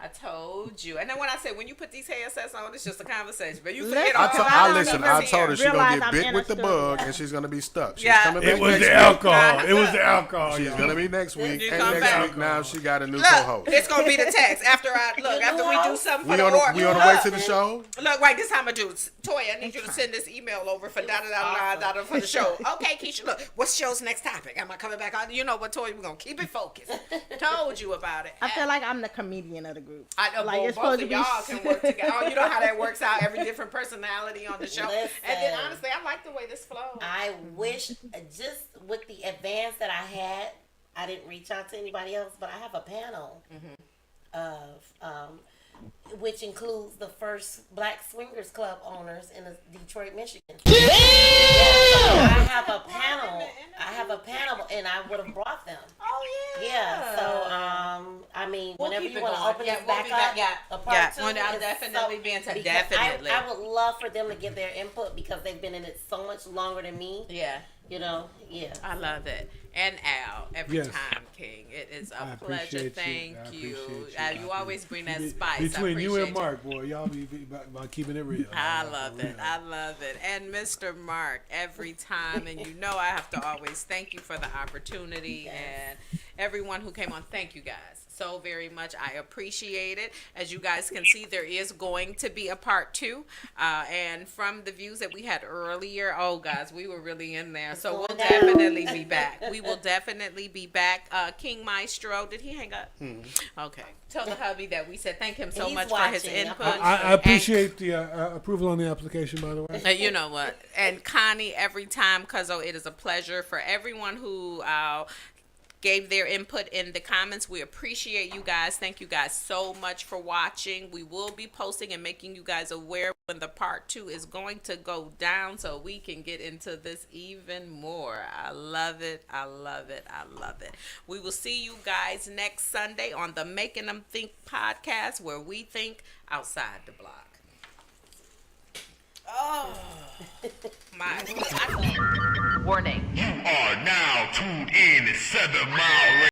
I told you. And then when I say, when you put these headsets on, it's just a conversation. But you forget all I told her she's going to get bit with the bug and she's going to be stuck. She's coming back It was the alcohol. It was the alcohol. She's going to be next week. You And come next back. week now she got a new co-host. It's going to be the text. After we do something for the award. We on the way to the show? Look, right, this time I do. Toya, I need you to send this email over for da-da-da-da-da for the show. Okay, Keisha, look, what's show's next topic? Am I coming back on? You know what, Toya, we're going to keep it focused. Told you about it. I feel like I'm the comedian of the group. I know, like, both of y'all can work together. Oh, you know how that works out. Every different personality on the show. Listen, and then honestly, I like the way this flows. I wish, just with the advance that I had, I didn't reach out to anybody else, but I have a panel of, which includes the first Black Swingers Club owners in Detroit, Michigan. Yeah, so I have a panel, and I would have brought them. Oh Yeah, so I mean, whenever you want to open this we'll back be up, back. a part 2, I'll definitely be into definitely. I would love for them to give their input because they've been in it so much longer than me. Yeah. You know, yeah. I love it. And Al, every Yes. time, King. It is a I pleasure. appreciate you. Thank I you. appreciate You always bring that spice. Between you and I Mark, boy, y'all be about keeping it real. I love it. I love it. And Mr. Mark, every time, and you know I have to always thank you for the opportunity. Yes. And everyone who came on. Thank you guys so very much. I appreciate it. As you guys can see, there is going to be a part 2. And from the views that we had earlier, oh guys, we were really in there. So we'll definitely be back. We will definitely be back. King Maestro, did he hang up? Okay. Tell the hubby that we said thank him so much for his input. I appreciate the approval on the application, by the way. You know what? And Connie, every time, Cuzzo, it is a pleasure. For everyone who gave their input in the comments, we appreciate you guys. Thank you guys so much for watching. We will be posting and making you guys aware when the part 2 is going to go down, so we can get into this even more. I love it. I love it. I love it. We will see you guys next Sunday on the Making Them Think podcast, where we think outside the block. Oh my! Warning. You are now tuned in to 7 Mile